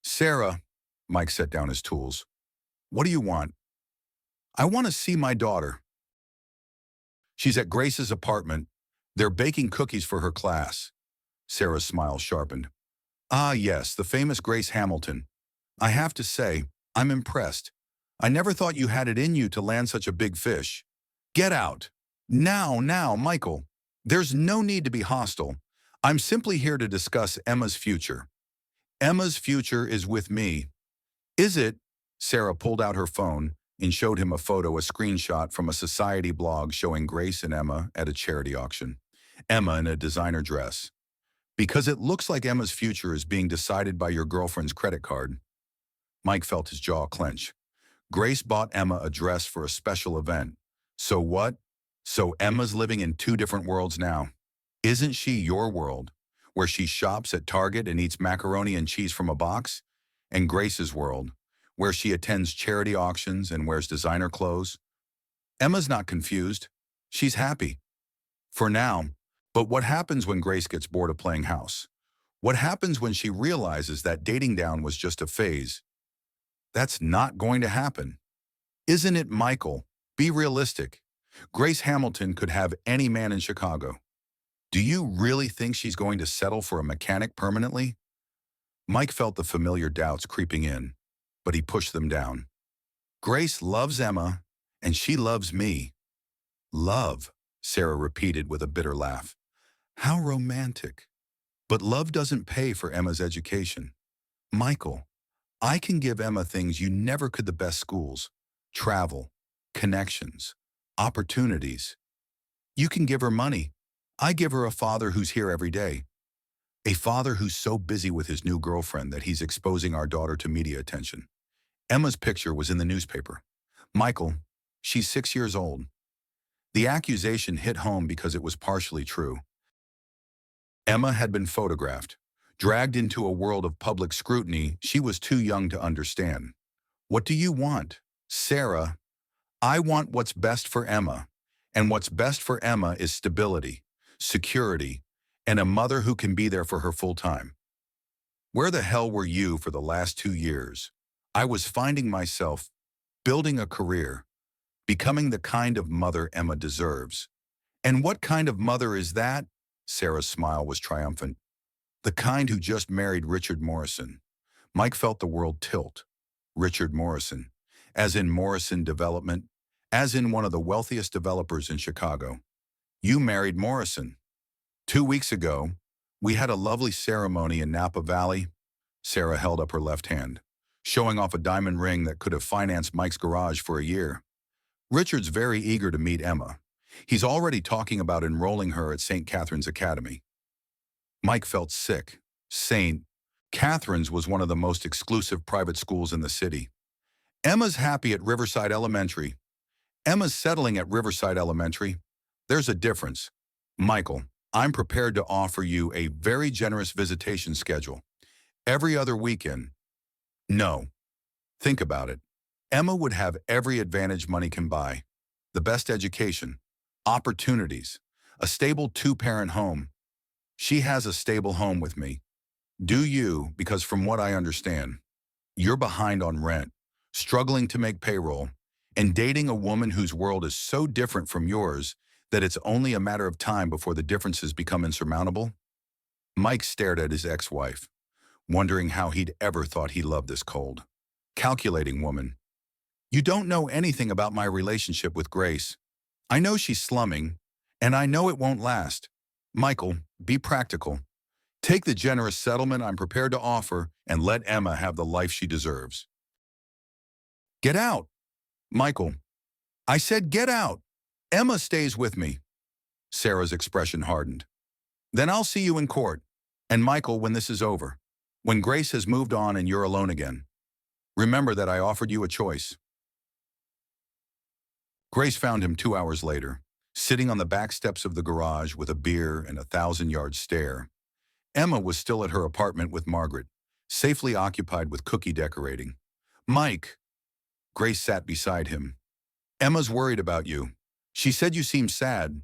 "Sarah." Mike set down his tools. "What do you want?" "I want to see my daughter. She's at Grace's apartment. They're baking cookies for her class." Sarah's smile sharpened. "Ah, yes, the famous Grace Hamilton. I have to say, I'm impressed. I never thought you had it in you to land such a big fish." "Get out. Now, Michael. There's no need to be hostile. I'm simply here to discuss Emma's future." "Emma's future is with me." "Is it?" Sarah pulled out her phone and showed him a screenshot from a society blog showing Grace and Emma at a charity auction. Emma in a designer dress. "Because it looks like Emma's future is being decided by your girlfriend's credit card." Mike felt his jaw clench. Grace bought Emma a dress for a special event. So what? So Emma's living in two different worlds now. Isn't she your world, where she shops at Target and eats macaroni and cheese from a box? And Grace's world, where she attends charity auctions and wears designer clothes? Emma's not confused. She's happy. For now. But what happens when Grace gets bored of playing house? What happens when she realizes that dating down was just a phase? That's not going to happen. Isn't it, Michael? Be realistic. Grace Hamilton could have any man in Chicago. Do you really think she's going to settle for a mechanic permanently? Mike felt the familiar doubts creeping in, but he pushed them down. Grace loves Emma, and she loves me. Love, Sarah repeated with a bitter laugh. How romantic. But love doesn't pay for Emma's education. Michael, I can give Emma things you never could: the best schools, travel, connections, opportunities. You can give her money. I give her a father who's here every day. A father who's so busy with his new girlfriend that he's exposing our daughter to media attention. Emma's picture was in the newspaper. Michael, she's 6 years old. The accusation hit home because it was partially true. Emma had been photographed, dragged into a world of public scrutiny she was too young to understand. What do you want? Sarah, I want what's best for Emma. And what's best for Emma is stability, security, and a mother who can be there for her full time. Where the hell were you for the last 2 years? I was finding myself, building a career, becoming the kind of mother Emma deserves. And what kind of mother is that? Sarah's smile was triumphant. The kind who just married Richard Morrison. Mike felt the world tilt. Richard Morrison. As in Morrison Development. As in one of the wealthiest developers in Chicago. You married Morrison. 2 weeks ago, we had a lovely ceremony in Napa Valley. Sarah held up her left hand, showing off a diamond ring that could have financed Mike's garage for a year. Richard's very eager to meet Emma. He's already talking about enrolling her at St. Catherine's Academy. Mike felt sick. St. Catherine's was one of the most exclusive private schools in the city. Emma's happy at Riverside Elementary. Emma's settling at Riverside Elementary. There's a difference. Michael, I'm prepared to offer you a very generous visitation schedule. Every other weekend. No. Think about it. Emma would have every advantage money can buy. The best education, opportunities, a stable 2-parent home. She has a stable home with me. Do you? Because from what I understand, you're behind on rent, struggling to make payroll, and dating a woman whose world is so different from yours that it's only a matter of time before the differences become insurmountable? Mike stared at his ex-wife. wondering how he'd ever thought he loved this cold, calculating woman. You don't know anything about my relationship with Grace. I know she's slumming, and I know it won't last. Michael, be practical. Take the generous settlement I'm prepared to offer and let Emma have the life she deserves. Get out! Michael, I said get out! Emma stays with me. Sarah's expression hardened. Then I'll see you in court. And Michael, when this is over, when Grace has moved on and you're alone again, remember that I offered you a choice. Grace found him 2 hours later, sitting on the back steps of the garage with a beer and a 1,000-yard stare. Emma was still at her apartment with Margaret, safely occupied with cookie decorating. Mike. Grace sat beside him. Emma's worried about you. She said you seemed sad.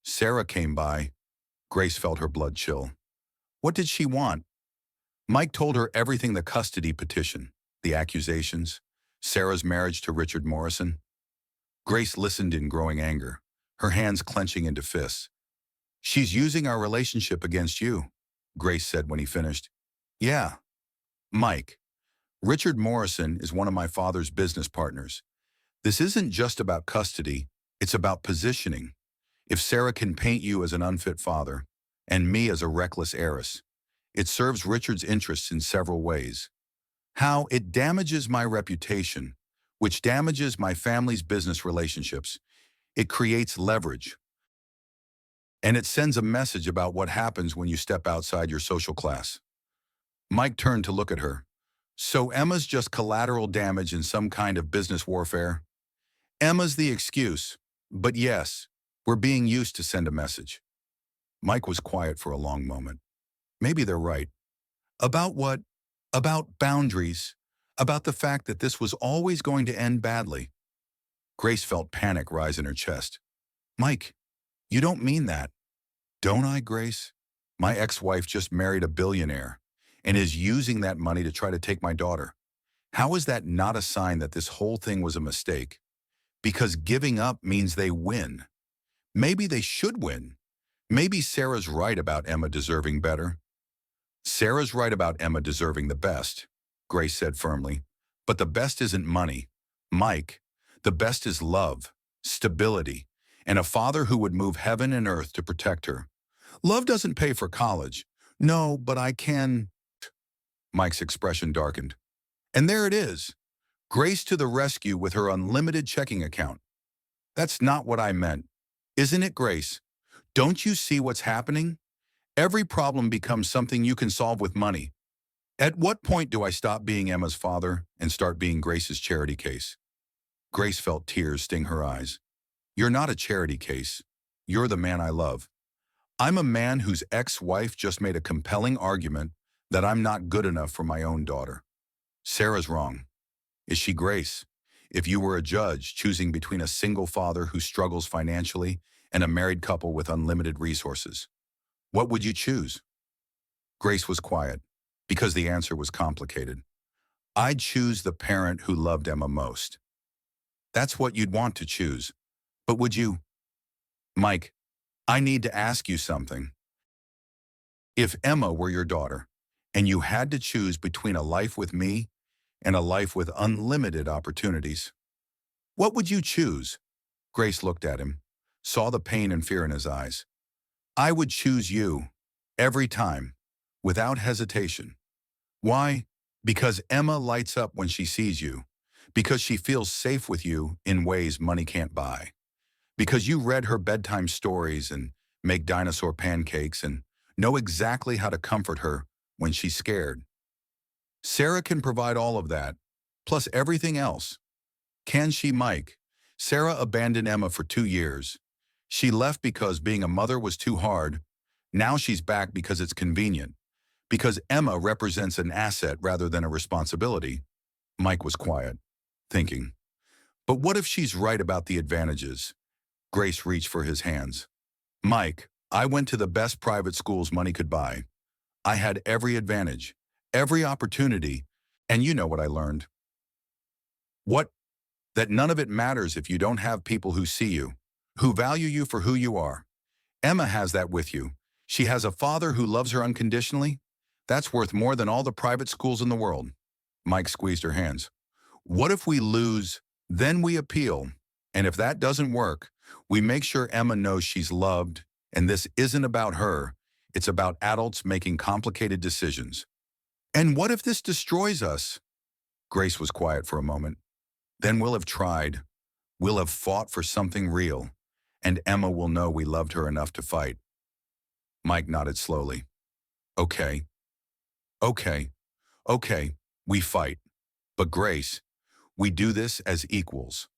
Sarah came by. Grace felt her blood chill. What did she want? Mike told her everything: the custody petition, the accusations, Sarah's marriage to Richard Morrison. Grace listened in growing anger, her hands clenching into fists. She's using our relationship against you, Grace said when he finished. Yeah. Mike, Richard Morrison is one of my father's business partners. This isn't just about custody, it's about positioning. If Sarah can paint you as an unfit father, and me as a reckless heiress, it serves Richard's interests in several ways. How? It damages my reputation, which damages my family's business relationships. It creates leverage. And it sends a message about what happens when you step outside your social class. Mike turned to look at her. So Emma's just collateral damage in some kind of business warfare? Emma's the excuse. But yes, we're being used to send a message. Mike was quiet for a long moment. Maybe they're right. About what? About boundaries. About the fact that this was always going to end badly. Grace felt panic rise in her chest. Mike, you don't mean that. Don't I, Grace? My ex-wife just married a billionaire and is using that money to try to take my daughter. How is that not a sign that this whole thing was a mistake? Because giving up means they win. Maybe they should win. Maybe Sarah's right about Emma deserving better. Sarah's right about Emma deserving the best, Grace said firmly. But the best isn't money. Mike, the best is love, stability, and a father who would move heaven and earth to protect her. Love doesn't pay for college. No, but I can. Mike's expression darkened. And there it is. Grace to the rescue with her unlimited checking account. That's not what I meant. Isn't it, Grace? Don't you see what's happening? Every problem becomes something you can solve with money. At what point do I stop being Emma's father and start being Grace's charity case? Grace felt tears sting her eyes. You're not a charity case. You're the man I love. I'm a man whose ex-wife just made a compelling argument that I'm not good enough for my own daughter. Sarah's wrong. Is she Grace? If you were a judge choosing between a single father who struggles financially and a married couple with unlimited resources, what would you choose? Grace was quiet, because the answer was complicated. I'd choose the parent who loved Emma most. That's what you'd want to choose. But would you? Mike, I need to ask you something. If Emma were your daughter, and you had to choose between a life with me and a life with unlimited opportunities, what would you choose? Grace looked at him, saw the pain and fear in his eyes. I would choose you, every time, without hesitation. Why? Because Emma lights up when she sees you, because she feels safe with you in ways money can't buy, because you read her bedtime stories and make dinosaur pancakes and know exactly how to comfort her when she's scared. Sarah can provide all of that, plus everything else. Can she, Mike? Sarah abandoned Emma for 2 years. She left because being a mother was too hard. Now she's back because it's convenient. Because Emma represents an asset rather than a responsibility. Mike was quiet, thinking. But what if she's right about the advantages? Grace reached for his hands. Mike, I went to the best private schools money could buy. I had every advantage, every opportunity, and you know what I learned. What? That none of it matters if you don't have people who see you, who value you for who you are. Emma has that with you. She has a father who loves her unconditionally. That's worth more than all the private schools in the world. Mike squeezed her hands. What if we lose? Then we appeal. And if that doesn't work, we make sure Emma knows she's loved, and this isn't about her. It's about adults making complicated decisions. And what if this destroys us? Grace was quiet for a moment. Then we'll have tried. We'll have fought for something real, and Emma will know we loved her enough to fight. Mike nodded slowly. Okay, okay, okay, we fight. But Grace, we do this as equals.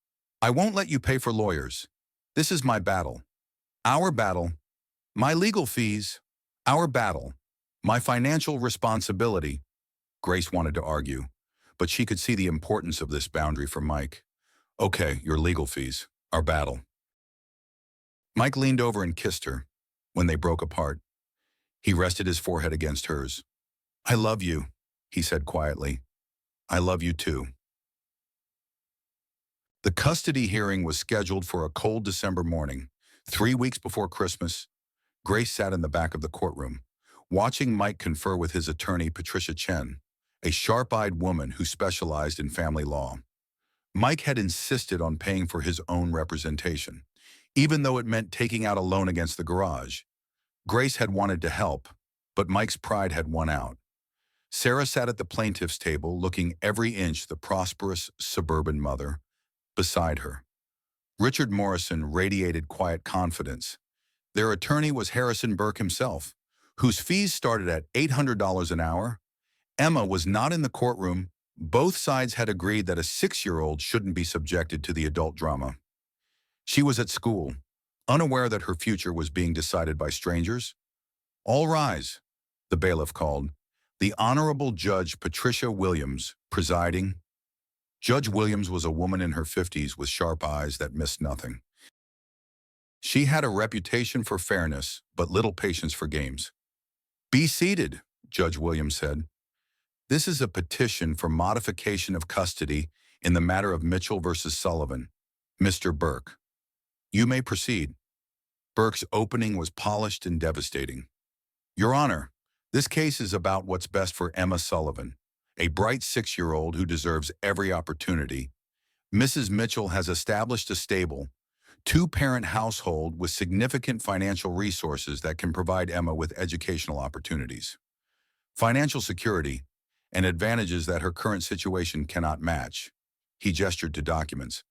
I won't let you pay for lawyers. This is my battle. Our battle. My legal fees. Our battle. My financial responsibility. Grace wanted to argue, but she could see the importance of this boundary for Mike. Okay, your legal fees. Our battle. Mike leaned over and kissed her. When they broke apart, he rested his forehead against hers. I love you, he said quietly. I love you too. The custody hearing was scheduled for a cold December morning. 3 weeks before Christmas, Grace sat in the back of the courtroom, watching Mike confer with his attorney, Patricia Chen, a sharp-eyed woman who specialized in family law. Mike had insisted on paying for his own representation, even though it meant taking out a loan against the garage. Grace had wanted to help, but Mike's pride had won out. Sarah sat at the plaintiff's table, looking every inch the prosperous suburban mother. Beside her, Richard Morrison radiated quiet confidence. Their attorney was Harrison Burke himself, whose fees started at $800 an hour. Emma was not in the courtroom. Both sides had agreed that a 6-year-old shouldn't be subjected to the adult drama. She was at school, unaware that her future was being decided by strangers. All rise, the bailiff called. The Honorable Judge Patricia Williams presiding. Judge Williams was a woman in her 50s with sharp eyes that missed nothing. She had a reputation for fairness, but little patience for games. Be seated, Judge Williams said. This is a petition for modification of custody in the matter of Mitchell versus Sullivan. Mr. Burke, you may proceed. Burke's opening was polished and devastating. Your Honor, this case is about what's best for Emma Sullivan, a bright 6-year-old who deserves every opportunity. Mrs. Mitchell has established a stable, 2-parent household with significant financial resources that can provide Emma with educational opportunities, financial security, and advantages that her current situation cannot match. He gestured to documents.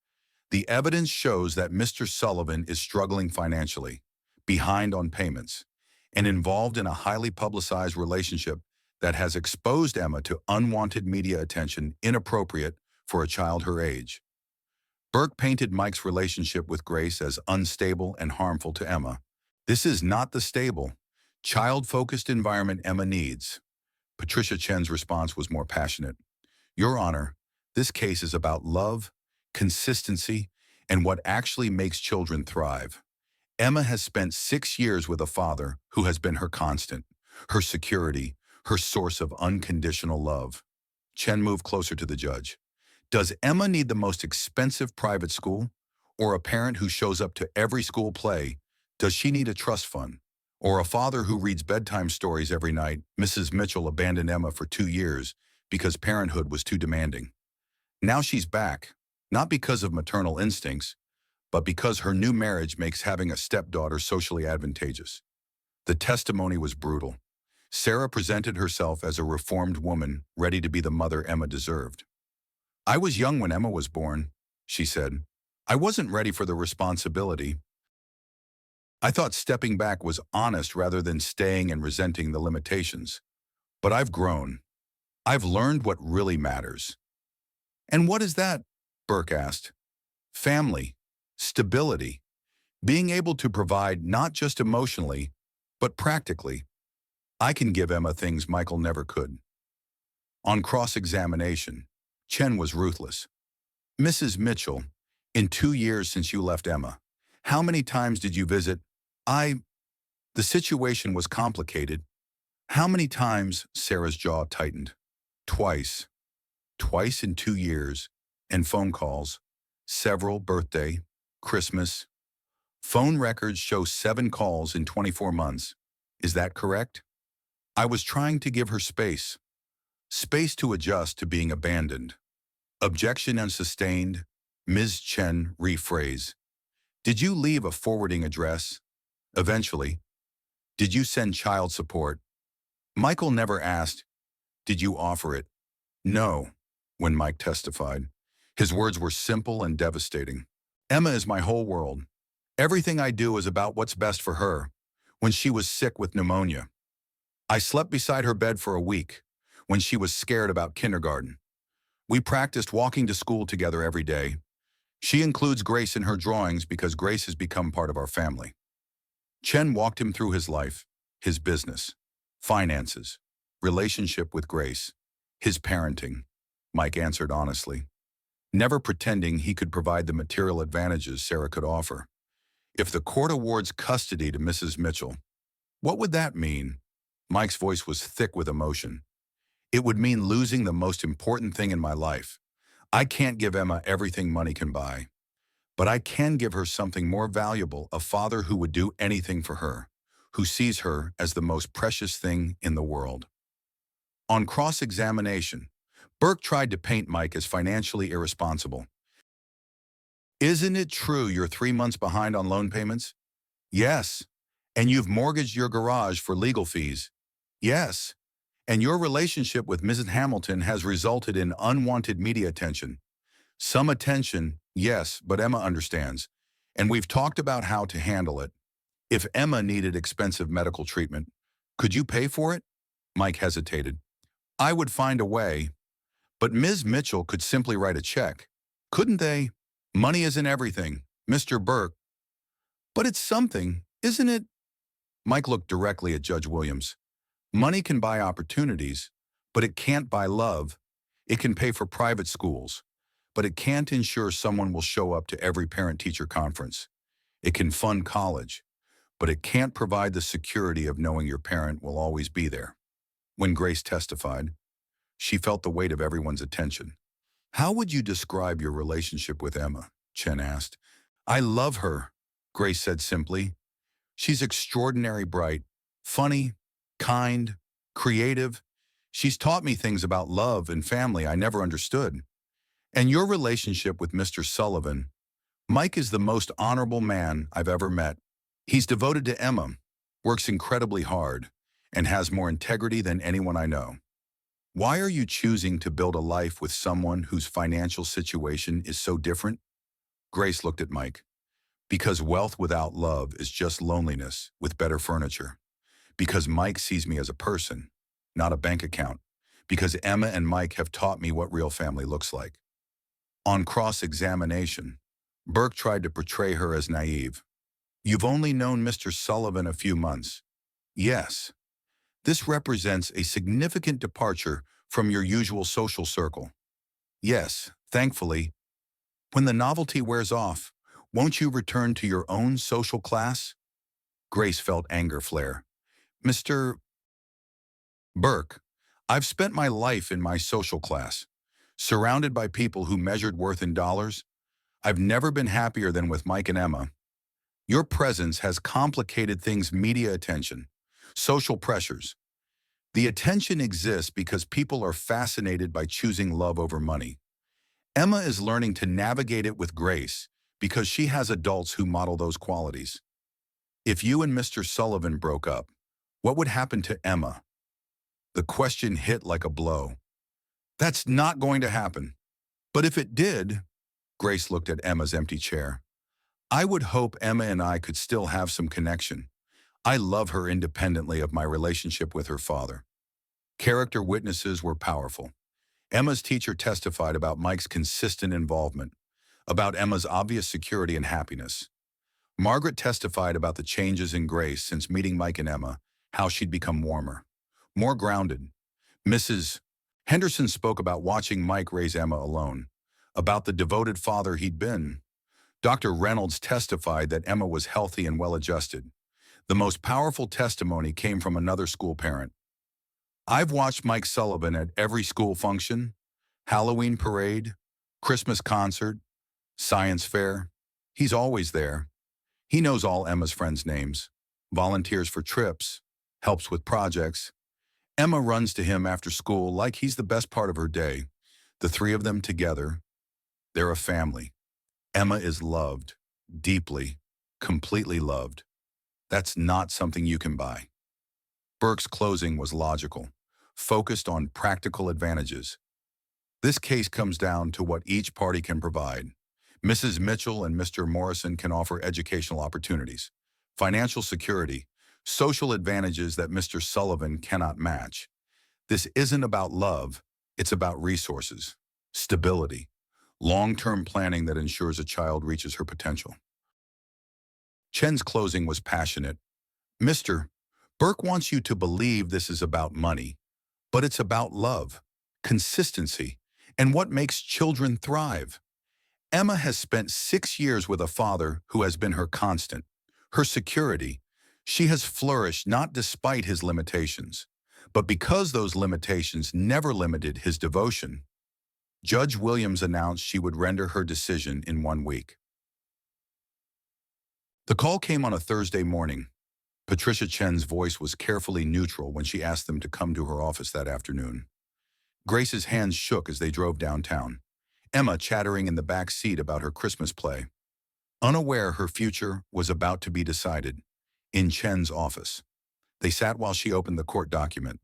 The evidence shows that Mr. Sullivan is struggling financially, behind on payments, and involved in a highly publicized relationship that has exposed Emma to unwanted media attention inappropriate for a child her age. Burke painted Mike's relationship with Grace as unstable and harmful to Emma. This is not the stable, child-focused environment Emma needs. Patricia Chen's response was more passionate. Your Honor, this case is about love, consistency, and what actually makes children thrive. Emma has spent 6 years with a father who has been her constant, her security, her source of unconditional love. Chen moved closer to the judge. Does Emma need the most expensive private school? Or a parent who shows up to every school play? Does she need a trust fund? Or a father who reads bedtime stories every night? Mrs. Mitchell abandoned Emma for 2 years because parenthood was too demanding. Now she's back, not because of maternal instincts, but because her new marriage makes having a stepdaughter socially advantageous. The testimony was brutal. Sarah presented herself as a reformed woman, ready to be the mother Emma deserved. I was young when Emma was born, she said. I wasn't ready for the responsibility. I thought stepping back was honest rather than staying and resenting the limitations. But I've grown. I've learned what really matters. And what is that? Burke asked. Family, stability, being able to provide not just emotionally, but practically. I can give Emma things Michael never could. On cross-examination, Chen was ruthless. Mrs. Mitchell, in 2 years since you left Emma, how many times did you visit? The situation was complicated. How many times? Sarah's jaw tightened. Twice. Twice in 2 years. And phone calls. Several, birthday, Christmas. Phone records show 7 calls in 24 months. Is that correct? I was trying to give her space. Space to adjust to being abandoned. Objection unsustained. Ms. Chen rephrase. Did you leave a forwarding address? Eventually. Did you send child support? Michael never asked, did you offer it? No, when Mike testified. His words were simple and devastating. Emma is my whole world. Everything I do is about what's best for her. When she was sick with pneumonia, I slept beside her bed for a week. When she was scared about kindergarten, we practiced walking to school together every day. She includes Grace in her drawings because Grace has become part of our family. Chen walked him through his life, his business, finances, relationship with Grace, his parenting. Mike answered honestly, never pretending he could provide the material advantages Sarah could offer. If the court awards custody to Mrs. Mitchell, what would that mean? Mike's voice was thick with emotion. It would mean losing the most important thing in my life. I can't give Emma everything money can buy, but I can give her something more valuable, a father who would do anything for her, who sees her as the most precious thing in the world. On cross-examination, Burke tried to paint Mike as financially irresponsible. Isn't it true you're 3 months behind on loan payments? Yes. And you've mortgaged your garage for legal fees? Yes. And your relationship with Mrs. Hamilton has resulted in unwanted media attention. Some attention, yes, but Emma understands. And we've talked about how to handle it. If Emma needed expensive medical treatment, could you pay for it? Mike hesitated. I would find a way. But Ms. Mitchell could simply write a check. Couldn't they? Money isn't everything, Mr. Burke. But it's something, isn't it? Mike looked directly at Judge Williams. Money can buy opportunities, but it can't buy love. It can pay for private schools, but it can't ensure someone will show up to every parent-teacher conference. It can fund college, but it can't provide the security of knowing your parent will always be there. When Grace testified, she felt the weight of everyone's attention. How would you describe your relationship with Emma? Chen asked. I love her, Grace said simply. She's extraordinary bright, funny, kind, creative. She's taught me things about love and family I never understood. And your relationship with Mr. Sullivan, Mike is the most honorable man I've ever met. He's devoted to Emma, works incredibly hard, and has more integrity than anyone I know. Why are you choosing to build a life with someone whose financial situation is so different? Grace looked at Mike. Because wealth without love is just loneliness with better furniture. Because Mike sees me as a person, not a bank account. Because Emma and Mike have taught me what real family looks like. On cross-examination, Burke tried to portray her as naive. You've only known Mr. Sullivan a few months. Yes. This represents a significant departure from your usual social circle. Yes, thankfully. When the novelty wears off, won't you return to your own social class? Grace felt anger flare. Mr. Burke, I've spent my life in my social class, surrounded by people who measured worth in dollars. I've never been happier than with Mike and Emma. Your presence has complicated things: media attention, social pressures. The attention exists because people are fascinated by choosing love over money. Emma is learning to navigate it with grace because she has adults who model those qualities. If you and Mr. Sullivan broke up, what would happen to Emma? The question hit like a blow. That's not going to happen. But if it did, Grace looked at Emma's empty chair. I would hope Emma and I could still have some connection. I love her independently of my relationship with her father. Character witnesses were powerful. Emma's teacher testified about Mike's consistent involvement, about Emma's obvious security and happiness. Margaret testified about the changes in Grace since meeting Mike and Emma, how she'd become warmer, more grounded. Mrs. Henderson spoke about watching Mike raise Emma alone, about the devoted father he'd been. Dr. Reynolds testified that Emma was healthy and well-adjusted. The most powerful testimony came from another school parent. I've watched Mike Sullivan at every school function, Halloween parade, Christmas concert, science fair. He's always there. He knows all Emma's friends' names, volunteers for trips, helps with projects. Emma runs to him after school like he's the best part of her day. The three of them together, they're a family. Emma is loved, deeply, completely loved. That's not something you can buy. Burke's closing was logical, focused on practical advantages. This case comes down to what each party can provide. Mrs. Mitchell and Mr. Morrison can offer educational opportunities, financial security, social advantages that Mr. Sullivan cannot match. This isn't about love, it's about resources, stability, long-term planning that ensures a child reaches her potential. Chen's closing was passionate. Mr. Burke wants you to believe this is about money, but it's about love, consistency, and what makes children thrive. Emma has spent 6 years with a father who has been her constant, her security. She has flourished not despite his limitations, but because those limitations never limited his devotion. Judge Williams announced she would render her decision in 1 week. The call came on a Thursday morning. Patricia Chen's voice was carefully neutral when she asked them to come to her office that afternoon. Grace's hands shook as they drove downtown, Emma chattering in the back seat about her Christmas play. Unaware her future was about to be decided, in Chen's office. They sat while she opened the court document.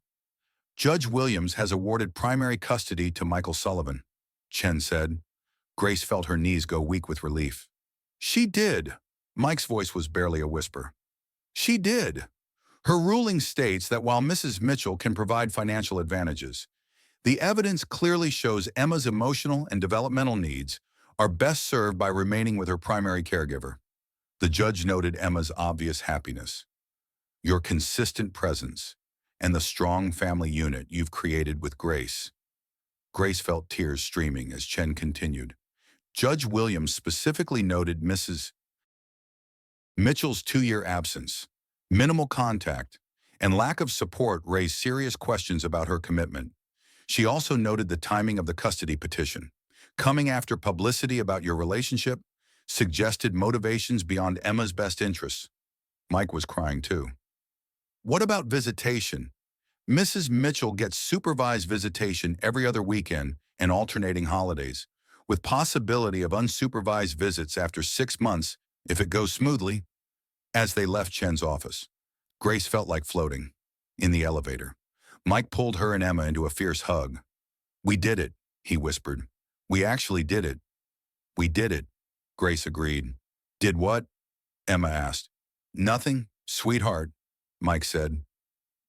Judge Williams has awarded primary custody to Michael Sullivan, Chen said. Grace felt her knees go weak with relief. She did. Mike's voice was barely a whisper. She did. Her ruling states that while Mrs. Mitchell can provide financial advantages, the evidence clearly shows Emma's emotional and developmental needs are best served by remaining with her primary caregiver. The judge noted Emma's obvious happiness, your consistent presence, and the strong family unit you've created with Grace. Grace felt tears streaming as Chen continued. Judge Williams specifically noted Mrs. Mitchell's 2-year absence, minimal contact, and lack of support raised serious questions about her commitment. She also noted the timing of the custody petition, coming after publicity about your relationship, suggested motivations beyond Emma's best interests. Mike was crying too. What about visitation? Mrs. Mitchell gets supervised visitation every other weekend and alternating holidays, with possibility of unsupervised visits after 6 months if it goes smoothly. As they left Chen's office, Grace felt like floating. In the elevator, Mike pulled her and Emma into a fierce hug. We did it, he whispered. We actually did it. We did it, Grace agreed. Did what? Emma asked. Nothing, sweetheart, Mike said.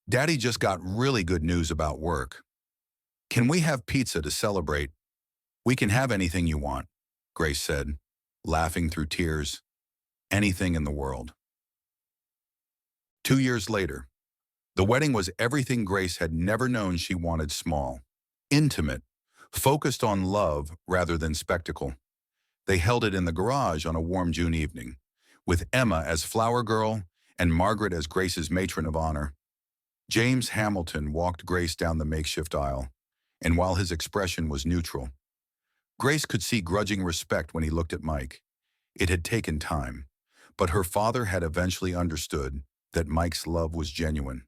Daddy just got really good news about work. Can we have pizza to celebrate? We can have anything you want, Grace said, laughing through tears. Anything in the world. 2 years later, the wedding was everything Grace had never known she wanted. Small, intimate, focused on love rather than spectacle. They held it in the garage on a warm June evening, with Emma as flower girl and Margaret as Grace's matron of honor. James Hamilton walked Grace down the makeshift aisle, and while his expression was neutral, Grace could see grudging respect when he looked at Mike. It had taken time, but her father had eventually understood that Mike's love was genuine.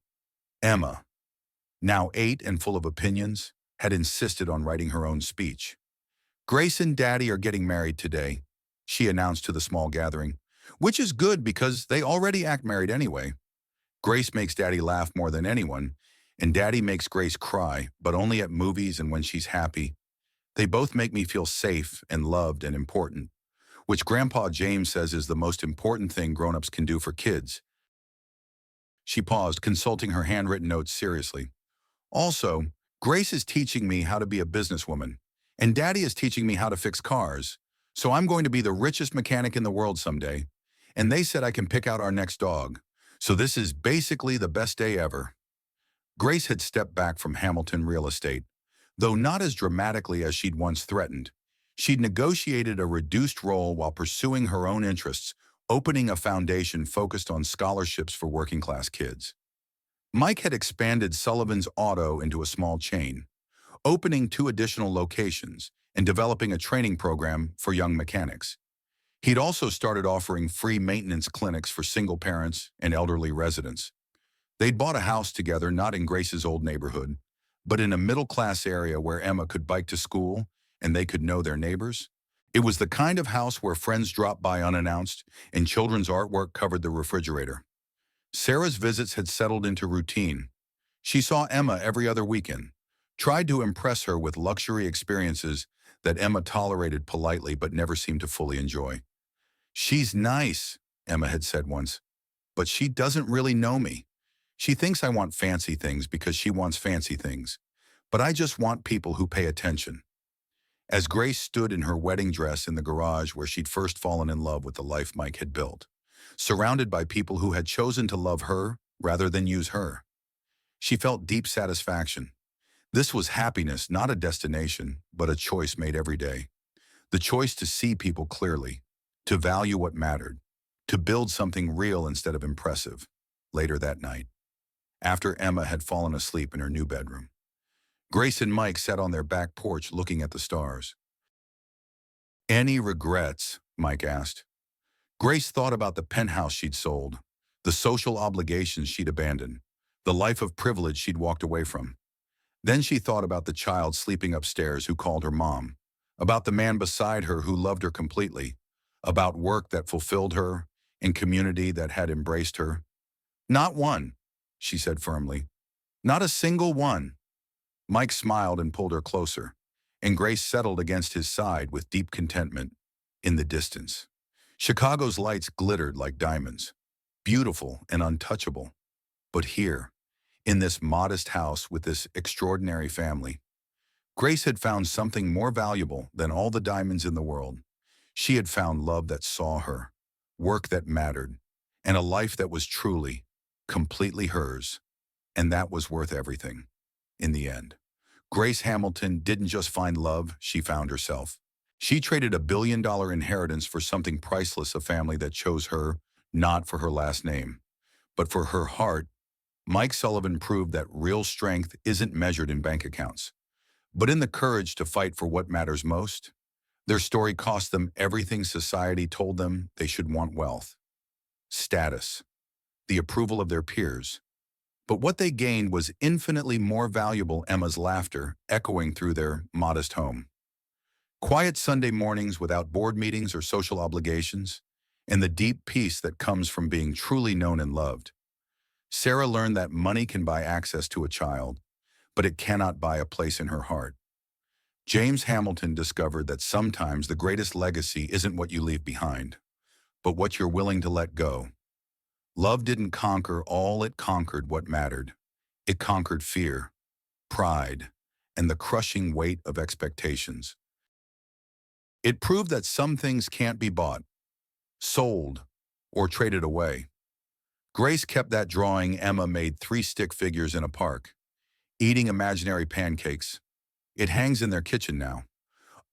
Emma, now 8 and full of opinions, had insisted on writing her own speech. Grace and Daddy are getting married today, she announced to the small gathering, which is good because they already act married anyway. Grace makes Daddy laugh more than anyone, and Daddy makes Grace cry, but only at movies and when she's happy. They both make me feel safe and loved and important, which Grandpa James says is the most important thing grown-ups can do for kids. She paused, consulting her handwritten notes seriously. Also, Grace is teaching me how to be a businesswoman, and Daddy is teaching me how to fix cars, so I'm going to be the richest mechanic in the world someday. And they said I can pick out our next dog, so this is basically the best day ever. Grace had stepped back from Hamilton real estate, though not as dramatically as she'd once threatened. She'd negotiated a reduced role while pursuing her own interests, opening a foundation focused on scholarships for working-class kids. Mike had expanded Sullivan's Auto into a small chain, opening 2 additional locations and developing a training program for young mechanics. He'd also started offering free maintenance clinics for single parents and elderly residents. They'd bought a house together, not in Grace's old neighborhood, but in a middle-class area where Emma could bike to school and they could know their neighbors. It was the kind of house where friends dropped by unannounced and children's artwork covered the refrigerator. Sarah's visits had settled into routine. She saw Emma every other weekend, tried to impress her with luxury experiences that Emma tolerated politely but never seemed to fully enjoy. "She's nice," Emma had said once, "but she doesn't really know me. She thinks I want fancy things because she wants fancy things, but I just want people who pay attention." As Grace stood in her wedding dress in the garage where she'd first fallen in love with the life Mike had built, surrounded by people who had chosen to love her rather than use her, she felt deep satisfaction. This was happiness, not a destination, but a choice made every day. The choice to see people clearly, to value what mattered, to build something real instead of impressive. Later that night, after Emma had fallen asleep in her new bedroom, Grace and Mike sat on their back porch looking at the stars. "Any regrets?" Mike asked. Grace thought about the penthouse she'd sold, the social obligations she'd abandoned, the life of privilege she'd walked away from. Then she thought about the child sleeping upstairs who called her mom, about the man beside her who loved her completely, about work that fulfilled her and community that had embraced her. "Not one," she said firmly. "Not a single one." Mike smiled and pulled her closer, and Grace settled against his side with deep contentment. In the distance, Chicago's lights glittered like diamonds, beautiful and untouchable. But here, in this modest house with this extraordinary family, Grace had found something more valuable than all the diamonds in the world. She had found love that saw her, work that mattered, and a life that was truly, completely hers. And that was worth everything. In the end, Grace Hamilton didn't just find love, she found herself. She traded $1 billion inheritance for something priceless, a family that chose her, not for her last name, but for her heart. Mike Sullivan proved that real strength isn't measured in bank accounts, but in the courage to fight for what matters most. Their story cost them everything society told them they should want: wealth, status, the approval of their peers. But what they gained was infinitely more valuable: Emma's laughter echoing through their modest home, quiet Sunday mornings without board meetings or social obligations, and the deep peace that comes from being truly known and loved. Sarah learned that money can buy access to a child, but it cannot buy a place in her heart. James Hamilton discovered that sometimes the greatest legacy isn't what you leave behind, but what you're willing to let go. Love didn't conquer all, it conquered what mattered. It conquered fear, pride, and the crushing weight of expectations. It proved that some things can't be bought, sold, or traded away. Grace kept that drawing Emma made 3 stick figures in a park, eating imaginary pancakes. It hangs in their kitchen now,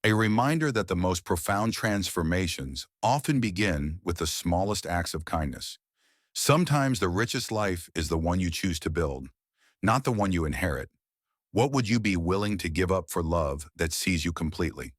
a reminder that the most profound transformations often begin with the smallest acts of kindness. Sometimes the richest life is the one you choose to build, not the one you inherit. What would you be willing to give up for love that sees you completely?